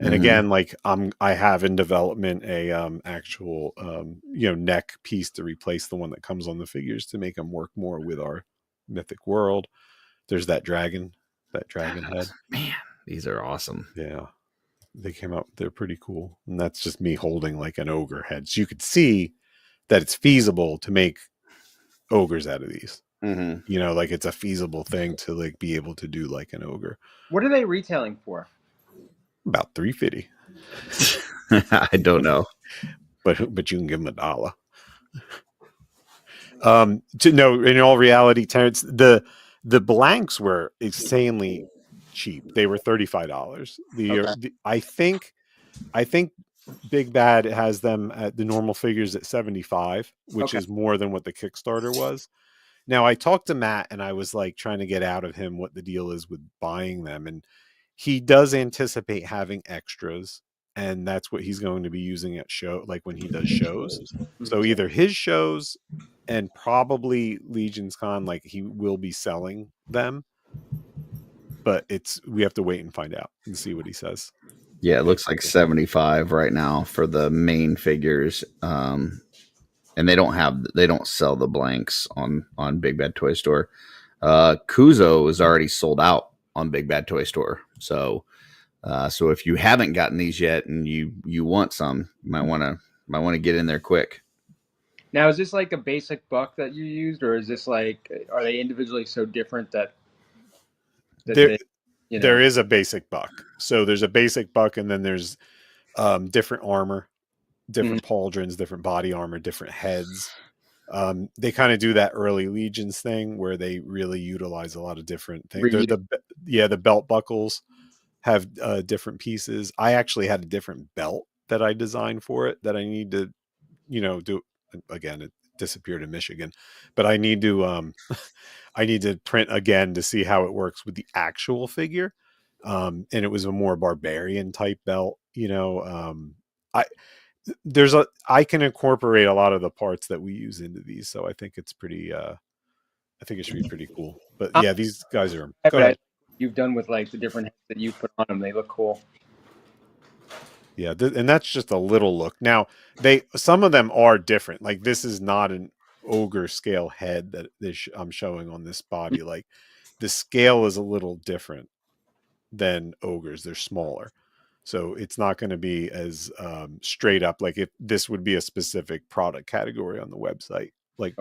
B: And again, like I have in development a actual neck piece to replace the one that comes on the figures to make them work more with our mythic world. There's that dragon head.
C: Man, these are awesome.
B: Yeah, they came out. They're pretty cool. And that's just me holding like an ogre head, so you could see that it's feasible to make ogres out of these. Like, it's a feasible thing to like be able to do like an ogre.
D: What are they retailing for?
B: About $350.
C: I don't know,
B: but you can give them $1. In all reality, Terrence, the blanks were insanely cheap. They were $35. I think Big Bad has them at the normal figures at $75, which is more than what the Kickstarter was. Now, I talked to Matt, and I was like trying to get out of him what the deal is with buying them, and he does anticipate having extras and that's what he's going to be using at show, like when he does shows. So either his shows and probably Legion's Con, like he will be selling them, but we have to wait and find out and see what he says.
C: Yeah, it looks like 75 right now for the main figures. And they don't sell the blanks on Big Bad Toy Store. Kuzo is already sold out on Big Bad Toy Store. So if you haven't gotten these yet and you want some, you might want to get in there quick.
D: Now, is this like a basic buck that you used, or is this like, are they individually so different that
B: there is a basic buck. So there's a basic buck, and then there's different armor, different pauldrons, different body armor, different heads. They kind of do that early Legions thing where they really utilize a lot of different things. The belt buckles have different pieces. I actually had a different belt that I designed for it that I need to, do. Again, it disappeared in Michigan, but I need to print again to see how it works with the actual figure. And it was a more barbarian type belt, I can incorporate a lot of the parts that we use into these. So I think it's pretty, I think it should be pretty cool, but yeah, these guys are, go ahead.
D: You've done with like the different heads that you put on them. They look cool.
B: Yeah, and that's just a little look. Now, some of them are different. Like this is not an ogre scale head that I'm showing on this body. Like the scale is a little different than ogres. They're smaller, so it's not going to be as straight up. Like if this would be a specific product category on the website. Like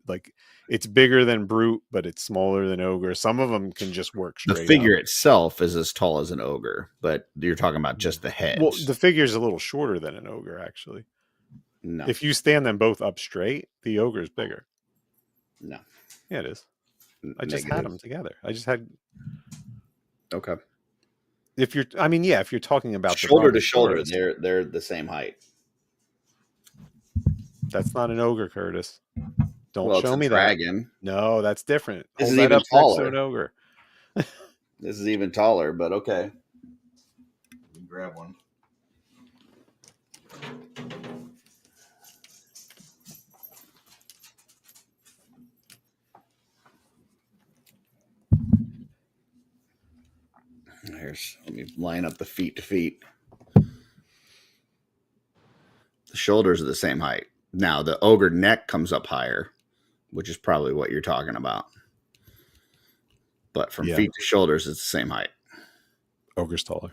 B: like it's bigger than brute, but it's smaller than ogre. Some of them can just work straight.
C: The figure itself is as tall as an ogre, but you're talking about just the heads.
B: Well, the figure is a little shorter than an ogre, actually.
C: No.
B: If you stand them both up straight, the ogre is bigger.
C: No.
B: Yeah, it is. I just had them together.
C: Okay.
B: If you're talking about
C: shoulder to shoulder, they're the same height.
B: That's not an ogre, Curtis. Don't show me
C: dragon.
B: That. No, that's different.
C: This is even taller.
B: An ogre.
C: This is even taller, but okay. Grab one. Let me line up the feet to feet. The shoulders are the same height. Now, the ogre neck comes up higher, which is probably what you're talking about. But from feet to shoulders, it's the same height.
B: Ogre's taller.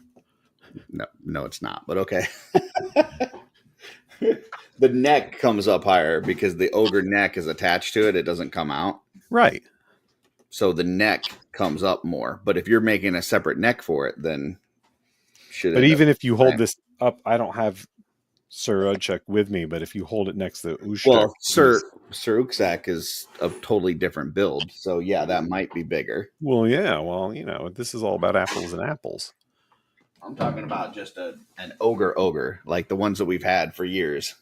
C: No, it's not. But okay. The neck comes up higher because the ogre neck is attached to it. It doesn't come out.
B: Right.
C: So the neck comes up more. But if you're making a separate neck for it, then
B: But even if you hold this up, I don't have Sir Udchuk with me, but if you hold it next to Ushtek...
C: Well, Sir Uksak is a totally different build. So, yeah, that might be bigger.
B: Well, yeah. Well, this is all about apples and apples.
C: I'm talking about just an ogre, like the ones that we've had for years.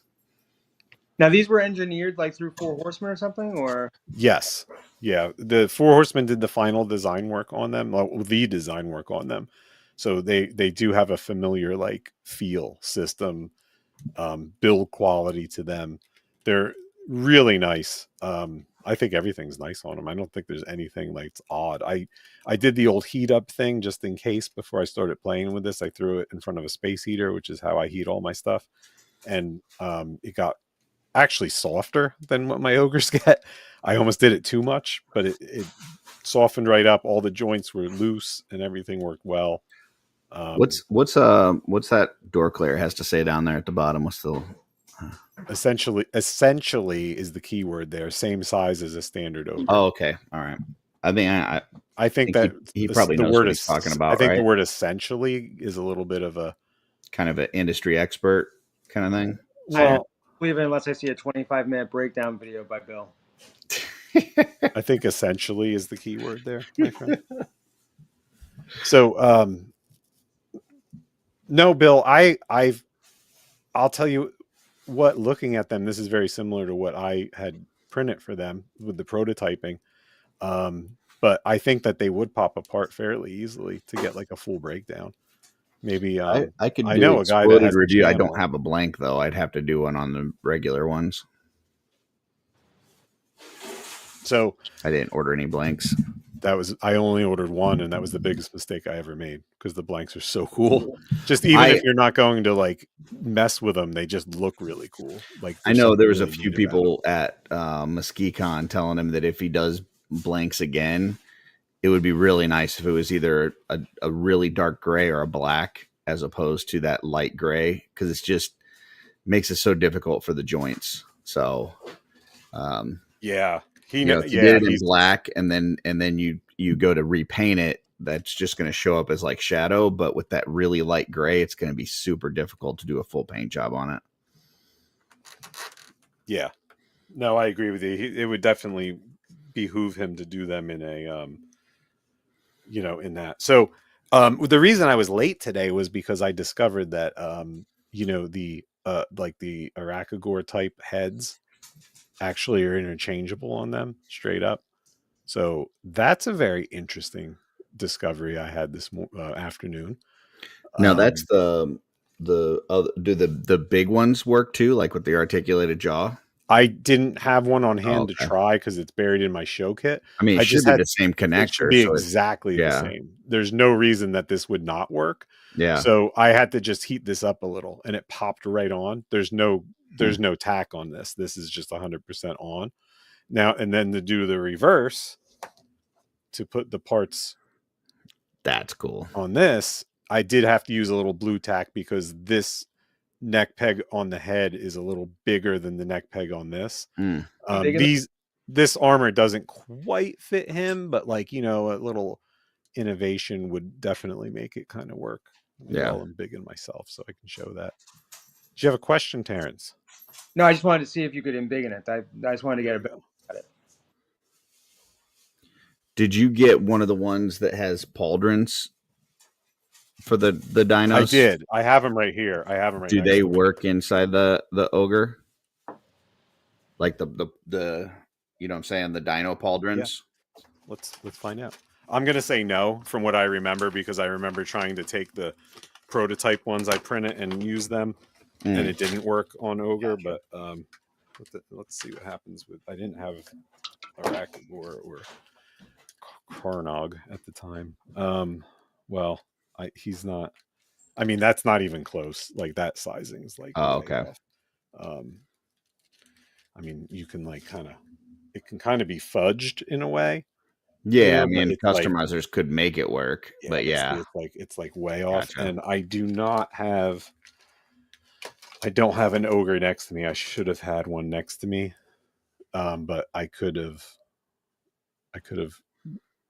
D: Now, these were engineered like through Four Horsemen or something, or?
B: Yes. Yeah. The Four Horsemen did the final design work on them, the design work on them. So they do have a familiar like feel system, build quality to them. They're really nice. I think everything's nice on them. I don't think there's anything like it's odd. I did the old heat up thing just in case before I started playing with this. I threw it in front of a space heater, which is how I heat all my stuff. And it got actually softer than what my ogres get. I almost did it too much, but it softened right up. All the joints were loose and everything worked well.
C: What's that door clear has to say down there at the bottom? What's the
B: essentially is the key word there. Same size as a standard ogre.
C: Oh, okay. All right. I think that
B: he
C: probably knows what he's talking about.
B: I think the word essentially is a little bit of a
C: kind of an industry expert kind of thing.
D: Well, believe it unless I see a 25-minute breakdown video by Bill.
B: I think essentially is the key word there, my friend. So, no, Bill, I'll tell you what, looking at them, this is very similar to what I had printed for them with the prototyping. But I think that they would pop apart fairly easily to get like a full breakdown. Maybe
C: I could
B: I
C: do
B: know a guy that
C: exploded
B: has a
C: review. I
B: channel.
C: don't have a blank though. I'd have to do one on the regular ones.
B: So
C: I didn't order any blanks.
B: I only ordered one, and that was the biggest mistake I ever made because the blanks are so cool. Just even if you're not going to like mess with them, they just look really cool. Like
C: I know there was
B: really
C: a few
B: neat
C: people at MesquiCon telling him that if he does blanks again, it would be really nice if it was either a really dark gray or a black as opposed to that light gray, because it's just makes it so difficult for the joints. So
B: yeah,
C: if you did it in black and then you go to repaint it, that's just going to show up as like shadow. But with that really light gray, it's going to be super difficult to do a full paint job on it.
B: Yeah, no, I agree with you. It would definitely behoove him to do them in a in that. So the reason I was late today was because I discovered that the like the Arachagore type heads actually are interchangeable on them straight up. So that's a very interesting discovery I had this afternoon.
C: Now that's the other, do the big ones work too, like with the articulated jaw?
B: I didn't have one on hand to try because it's buried in my show kit.
C: I mean, it should be the same connector.
B: It should be exactly the same. There's no reason that this would not work.
C: Yeah.
B: So I had to just heat this up a little, and it popped right on. There's no tack on this. This is just 100% on. Now, and then to do the reverse, to put the parts
C: that's cool
B: on this, I did have to use a little blue tack because this neck peg on the head is a little bigger than the neck peg on this. This armor doesn't quite fit him, but like, a little innovation would definitely make it kind of work. I'm big in myself, so I can show that. Do you have a question, Terrence?
D: No, I just wanted to see if you could embiggen it. I just wanted to get a bit at it.
C: Did you get one of the ones that has pauldrons for the dinos?
B: I did. I have them right here.
C: Do they work inside the ogre? Like the you know what I'm saying, the dino pauldrons?
B: Yeah. Let's find out. I'm gonna say no from what I remember, because I remember trying to take the prototype ones I printed and use them, and it didn't work on ogre. Gotcha. But let's see what happens with. I didn't have Arachagore or Carnog at the time. Well, he's not. I mean, that's not even close. Like that sizing is like.
C: Oh, okay.
B: I mean, you can like it can kind of be fudged in a way.
C: Yeah, I mean, customizers could make it work, but
B: it's like way off. Gotcha. And I don't have an ogre next to me. I should have had one next to me, but I could have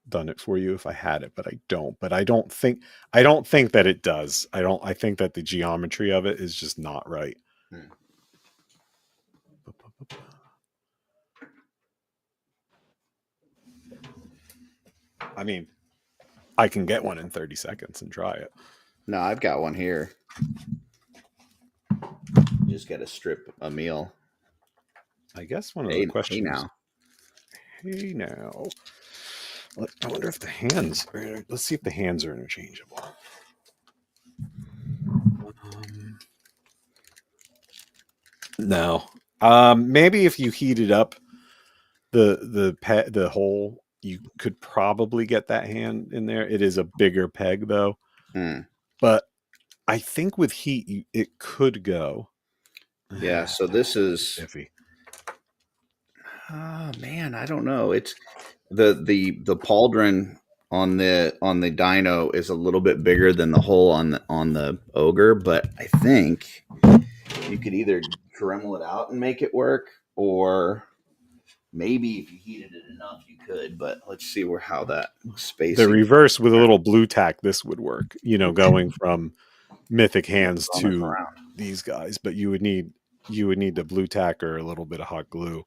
B: done it for you if I had it, but I don't. But I don't think that it does. I think that the geometry of it is just not right. I mean, I can get one in 30 seconds and try it.
C: No, I've got one here. Just got to strip Emil.
B: I guess one of the questions. Hey now. I wonder if the hands are. Let's see if the hands are interchangeable. No. Maybe if you heated up the hole, you could probably get that hand in there. It is a bigger peg though. But I think with heat it could go.
C: Yeah, so this is
B: iffy.
C: Oh man, I don't know. It's the pauldron on the dino is a little bit bigger than the hole on the ogre, but I think you could either Dremel it out and make it work, or maybe if you heated it enough you could. But let's see how that space.
B: The reverse with a little blue tack, this would work. Going from mythic hands to these guys, but you would need the blue tack or a little bit of hot glue.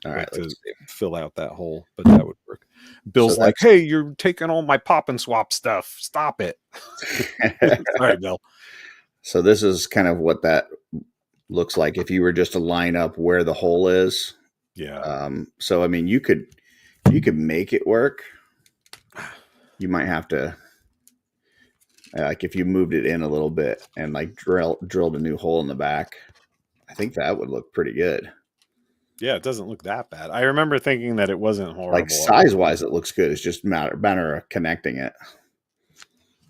C: All right,
B: to fill out that hole, but that would work. Bill's like, "Hey, you're taking all my pop and swap stuff. Stop it!" All right, Bill.
C: So this is kind of what that looks like if you were just to line up where the hole is.
B: Yeah.
C: So I mean, you could make it work. You might have to Like if you moved it in a little bit and like drilled a new hole in the back, I think that would look pretty good.
B: Yeah, it doesn't look that bad. I remember thinking that it wasn't horrible.
C: Like size wise, it looks good. It's just matter of connecting it.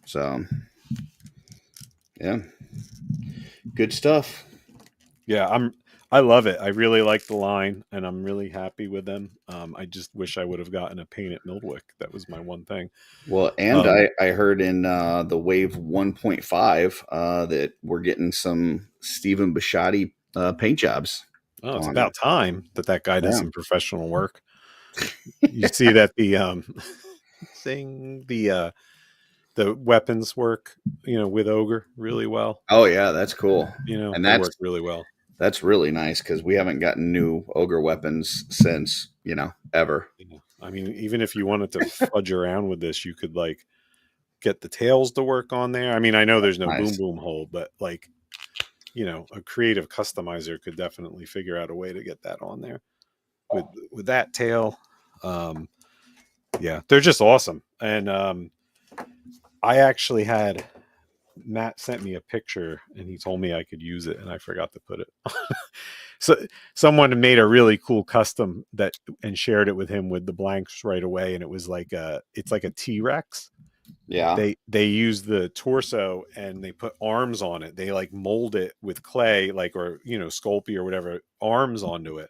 C: So, yeah, good stuff.
B: Yeah, I love it. I really like the line, and I'm really happy with them. I just wish I would have gotten a paint at Mildwick. That was my one thing.
C: Well, and I heard in the Wave 1.5 that we're getting some Stephen Bisciotti paint jobs.
B: Oh, it's about time that guy does some professional work. You see that the the weapons work, with Ogre really well.
C: Oh yeah, that's cool.
B: And that worked really well.
C: That's really nice because we haven't gotten new Ogre weapons since, ever.
B: I mean, even if you wanted to fudge around with this, you could like get the tails to work on there. I mean, I know there's no boom boom hole, but like, a creative customizer could definitely figure out a way to get that on there with that tail. Yeah, they're just awesome. And I actually had Matt sent me a picture and he told me I could use it and I forgot to put it. So someone made a really cool custom and shared it with him with the blanks right away. And it was like it's like a T-Rex.
C: Yeah.
B: They use the torso and they put arms on it. They like mold it with clay, or Sculpey or whatever, arms onto it.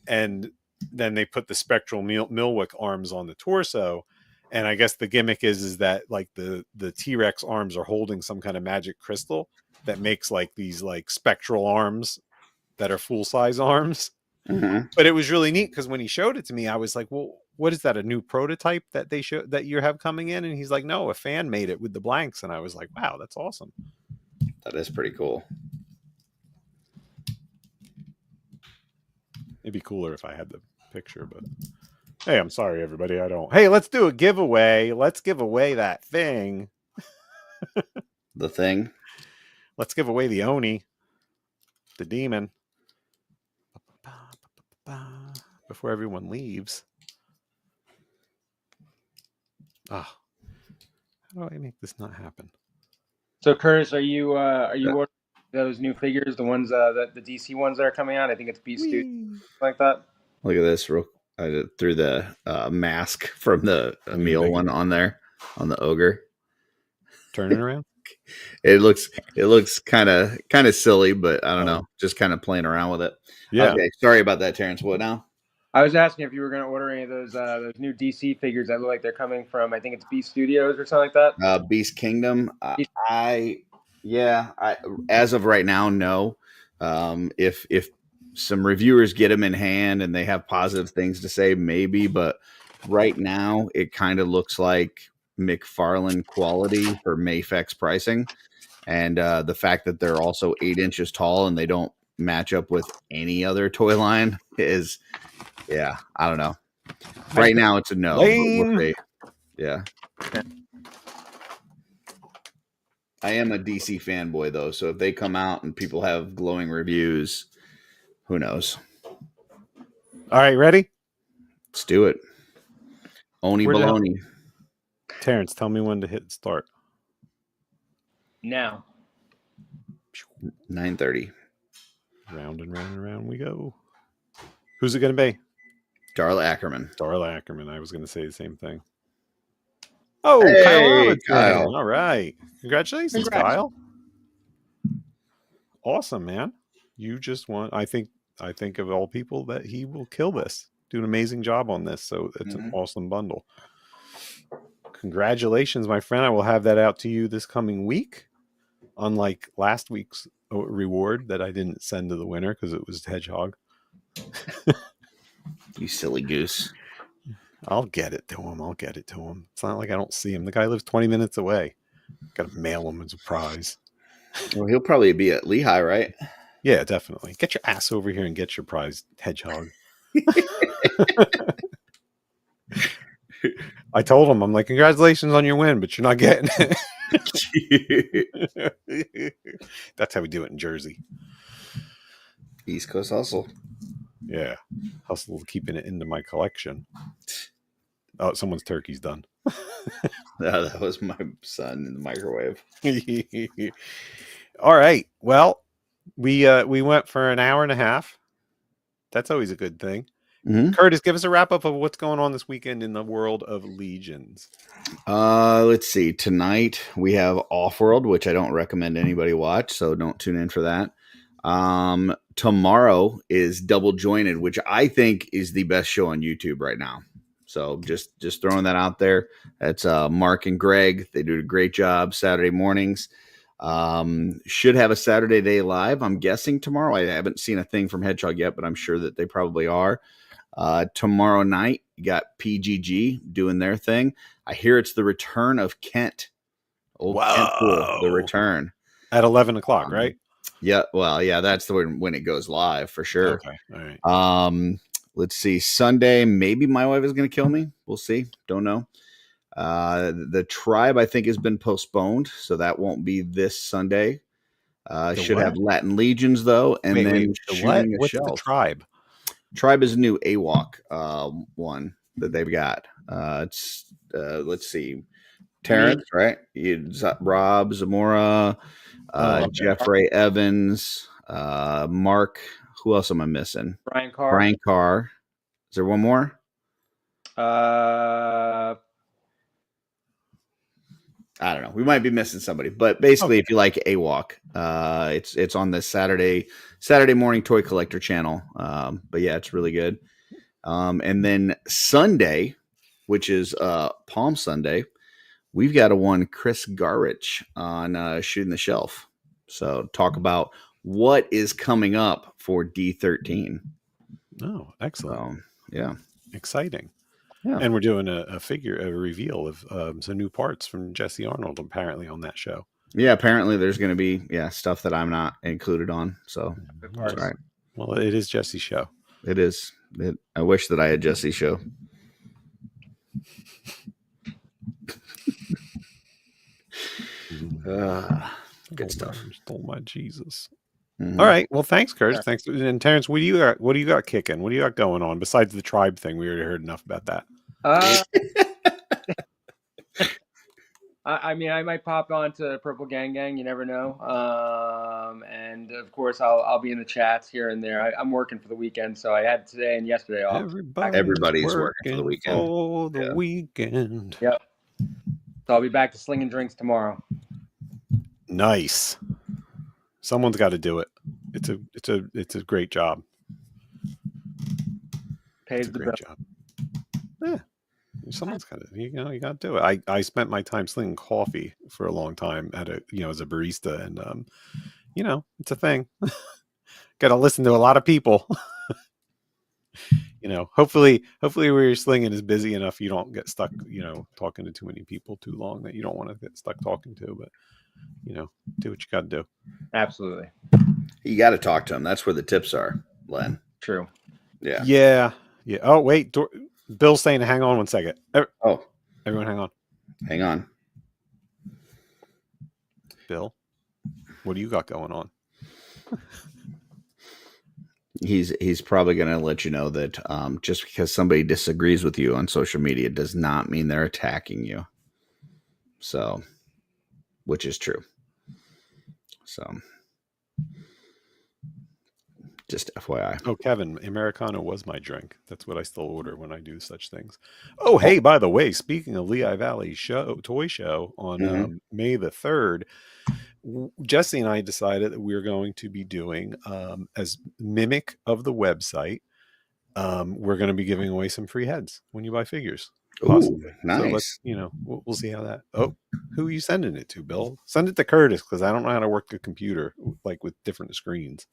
B: And then they put the spectral Milwick arms on the torso. And I guess the gimmick is that like the T-Rex arms are holding some kind of magic crystal that makes like these like spectral arms that are full size arms.
C: Mm-hmm.
B: But it was really neat because when he showed it to me, I was like, well, what is that? A new prototype that that you have coming in? And he's like, no, a fan made it with the blanks. And I was like, wow, that's awesome.
C: That is pretty cool.
B: It'd be cooler if I had the picture, but hey, I'm sorry, everybody. I don't. Hey, let's do a giveaway. Let's give away that thing.
C: The thing.
B: Let's give away the Oni, the demon, before everyone leaves. Ah, how do I make this not happen?
D: So, Curtis, are you ordering those new figures, the ones that the DC ones that are coming out? I think it's Beast Studio, like that.
C: Look at this. I threw the mask from the Emil one on there on the Ogre.
B: Turn it around.
C: It looks kind of silly, but I don't know. Just kind of playing around with it.
B: Yeah.
C: Okay. Sorry about that, Terrence. What now?
D: I was asking if you were going to order any of those new DC figures that look like they're coming from, I think it's Beast Studios or something like that.
C: Beast Kingdom. As of right now, no. If some reviewers get them in hand and they have positive things to say, maybe. But right now, it kind of looks like McFarlane quality for Mafex pricing, and the fact that they're also 8 inches tall and they don't match up with any other toy line is, I don't know. Right now, it's a no. But we'll see. Yeah. I am a DC fanboy though, so if they come out and people have glowing reviews, who knows?
B: All right, ready?
C: Let's do it. Oni baloney.
B: Terrence, tell me when to hit start.
D: Now.
C: 9:30.
B: Round and round and round we go. Who's it going to be?
C: Darla Ackerman.
B: Darla Ackerman. I was going to say the same thing. Oh,
C: hey,
B: Kyle. All right. Congratulations, Kyle. Awesome, man. You just won. I think of all people that he will kill this. Do an amazing job on this. So it's an awesome bundle. Congratulations, my friend. I will have that out to you this coming week. Unlike last week's reward that I didn't send to the winner because it was Hedgehog.
C: You silly goose.
B: I'll get it to him. It's not like I don't see him. The guy lives 20 minutes away. Got to mail him as a prize.
C: Well, he'll probably be at Lehigh, right?
B: Yeah, definitely. Get your ass over here and get your prize, Hedgehog. I told him, I'm like, congratulations on your win, but you're not getting it. That's how we do it in Jersey.
C: East Coast hustle.
B: Yeah. Hustle keeping it into my collection. Oh, someone's turkey's done.
C: That was my son in the microwave.
B: All right. Well, we went for an hour and a half. That's always a good thing.
C: Mm-hmm.
B: Curtis, give us a wrap up of what's going on this weekend in the world of Legions.
C: Let's see. Tonight we have Offworld, which I don't recommend anybody watch, so don't tune in for that. Tomorrow is Double Jointed, which I think is the best show on YouTube right now. So just throwing that out there. That's Mark and Greg. They do a great job Saturday mornings. Should have a Saturday Day Live, I'm guessing tomorrow. I haven't seen a thing from Hedgehog yet, but I'm sure that they probably are. Tomorrow night, you got PGG doing their thing. I hear it's the return of Kent. Old Kent Pool, the return.
B: At 11 o'clock, right?
C: Yeah, well, yeah, that's the when it goes live for sure.
B: Okay, all right.
C: Let's see. Sunday, maybe my wife is going to kill me. We'll see. Don't know. The Tribe, I think, has been postponed, so that won't be this Sunday. Should have Latin Legions, though, and then Shooting a
B: What's
C: Shelf.
B: the Tribe?
C: Tribe is a new AWOC one that they've got. It's let's see. Terrence, right? Rob, Zamora, Jeffrey Evans, Mark. Who else am I missing?
D: Brian Carr.
C: Brian Carr. Is there one more?
D: Uh,
C: I don't know. We might be missing somebody, but basically, if you like AWOC, it's on the Saturday morning toy collector channel. But yeah, it's really good. And then Sunday, which is Palm Sunday, we've got a one Chris Garrich on Shooting the Shelf. So talk about what is coming up for D13.
B: Oh, excellent.
C: Yeah,
B: exciting.
C: Yeah.
B: And we're doing a reveal of some new parts from Jesse Arnold apparently on that show.
C: Yeah, apparently there's going to be stuff that I'm not included on. So that's right.
B: Well, it is Jesse's show.
C: It is. I wish that I had Jesse's show. Good stuff.
B: Stole my Jesus.
C: Mm-hmm.
B: All right. Well, thanks, Kurt. Yeah. Thanks. And Terrence, what do you got kicking? What do you got going on besides the Tribe thing? We already heard enough about that.
D: I mean, I might pop on to Purple Gang. You never know. And of course, I'll be in the chats here and there. I'm working for the weekend, so I had today and yesterday off.
C: Everybody's working for the weekend.
B: For the weekend.
D: Yep. So I'll be back to slinging drinks tomorrow.
B: Nice. Someone's got to do it. It's a great job.
D: Pays the bill.
B: Job. Yeah. Someone's got to, you got to do it. I spent my time slinging coffee for a long time as a barista, and it's a thing. Got to listen to a lot of people. Hopefully where you're slinging is busy enough you don't get stuck, talking to too many people too long that you don't want to get stuck talking to, but do what you got to do.
D: Absolutely.
C: You got to talk to them. That's where the tips are, Len.
D: True.
C: Yeah.
B: Yeah. Oh, wait. Bill's saying, hang on 1 second. Everyone hang on.
C: Hang on.
B: Bill, what do you got going on?
C: He's probably going to let you know that just because somebody disagrees with you on social media does not mean they're attacking you. So, which is true. So, just FYI.
B: Oh, Kevin, Americano was my drink. That's what I still order when I do such things. Oh, hey, by the way, speaking of Lehigh Valley toy show on May the 3rd, Jesse and I decided that we were going to be doing, as mimic of the website, we're going to be giving away some free heads when you buy figures.
C: Ooh, nice. So
B: let's, we'll see how that. Oh, who are you sending it to, Bill? Send it to Curtis, because I don't know how to work a computer like with different screens.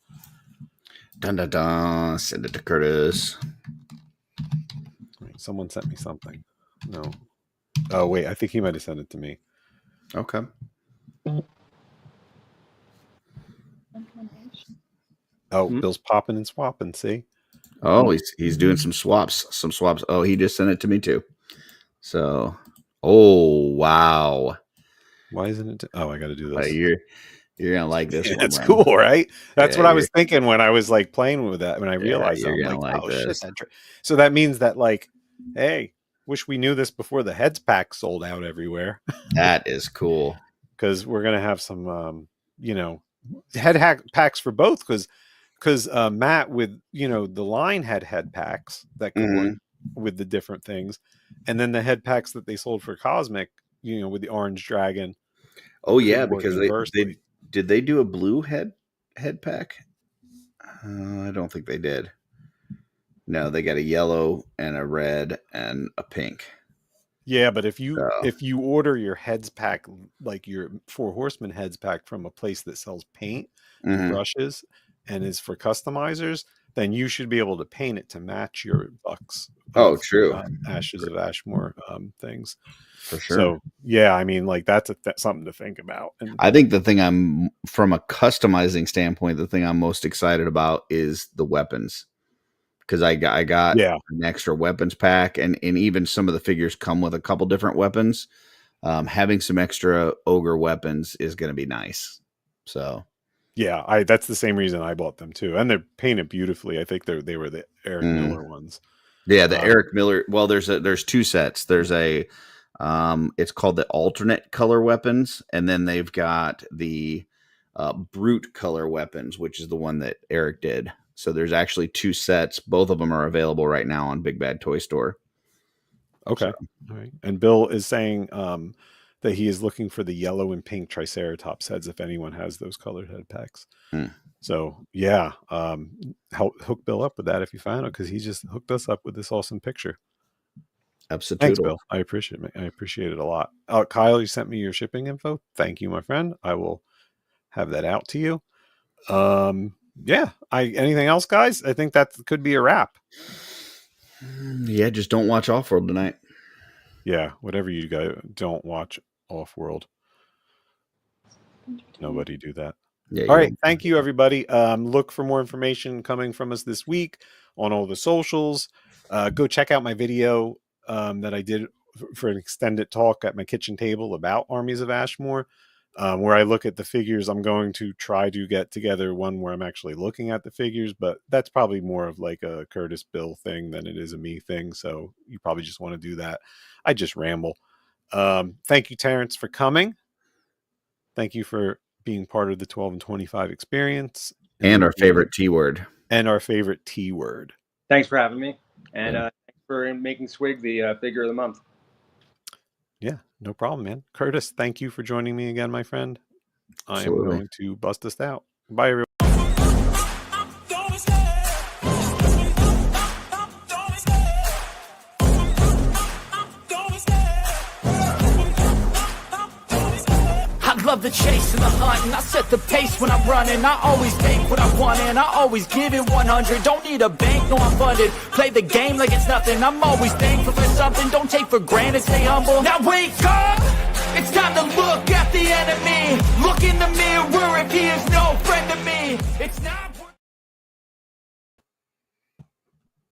C: Dun dun dun. Send it to Curtis.
B: Wait, someone sent me something. No. Oh wait, I think he might have sent it to me.
C: Okay.
B: Oh, Bill's popping and swapping. See.
C: Oh, he's doing some swaps. Oh, he just sent it to me too. So, oh wow.
B: Why isn't it? I got to do this.
C: You're gonna like this.
B: Yeah, that's cool, right? That's what I was thinking when I was playing with that. When I realized,
C: you're
B: I'm
C: gonna like
B: oh
C: this.
B: shit! So that means that hey, wish we knew this before the heads pack sold out everywhere.
C: That is cool.
B: Because we're gonna have some, head packs for both. Because Matt with the line had head packs that could work with the different things, and then the head packs that they sold for Cosmic, with the orange dragon.
C: Oh yeah, because they do a blue head pack? I don't think they did. No, they got a yellow and a red and a pink.
B: Yeah, but if you order your heads pack, like your Four Horsemen heads pack from a place that sells paint and brushes and is for customizers, then you should be able to paint it to match your Bucks.
C: True.
B: Ashes of Ashmore things.
C: For sure.
B: So yeah, I mean, like that's something to think about. And
C: I think the thing from a customizing standpoint, the thing I'm most excited about is the weapons. Because I got an extra weapons pack, and even some of the figures come with a couple different weapons. Having some extra ogre weapons is going to be nice. So,
B: yeah, that's the same reason I bought them too, and they're painted beautifully. I think they were the Eric Miller ones.
C: Yeah, the Eric Miller. Well, there's two sets. There's a it's called the alternate color weapons, and then they've got the brute color weapons, which is the one that Eric did. So there's actually two sets. Both of them are available right now on Big Bad Toy Store.
B: Okay. All right. And Bill is saying that he is looking for the yellow and pink Triceratops heads if anyone has those colored head packs. So yeah, hook Bill up with that if you find it, because he just hooked us up with this awesome picture.
C: Absolutely.
B: Thanks, Bill. I appreciate it. I appreciate it a lot. Kyle, you sent me your shipping info. Thank you, my friend. I will have that out to you. Yeah. Anything else, guys? I think that could be a wrap.
C: Yeah, just don't watch Off-World tonight.
B: Yeah, whatever you guys don't watch Off-World. Nobody do that.
C: Yeah.
B: All right. Thank you, everybody. Look for more information coming from us this week on all the socials. Go check out my video that I did for an extended talk at my kitchen table about Armies of Ashmore. Where I look at the figures. I'm going to try to get together one where I'm actually looking at the figures, but that's probably more of like a Curtis Bill thing than it is a me thing. So you probably just want to do that. I just ramble. Thank you, Terrence, for coming. Thank you for being part of the 12 and 25 experience.
C: And our favorite T word.
B: And our favorite T word.
D: Thanks for having me. And thanks for making Swig the figure of the month.
B: Yeah, no problem, man. Curtis, thank you for joining me again, my friend.
C: Absolutely.
B: I am going to bust this out. Bye, everyone.
A: I love the chase and the hunt, and I set the pace when I'm running. I always take what I want, and I always give it 100. Don't need a bank, no, I'm funded. Play the game like it's nothing. I'm always thankful for something. Don't take for granted, stay humble. Now wake up! It's time to look at the enemy. Look in the mirror if he is no friend to me. It's not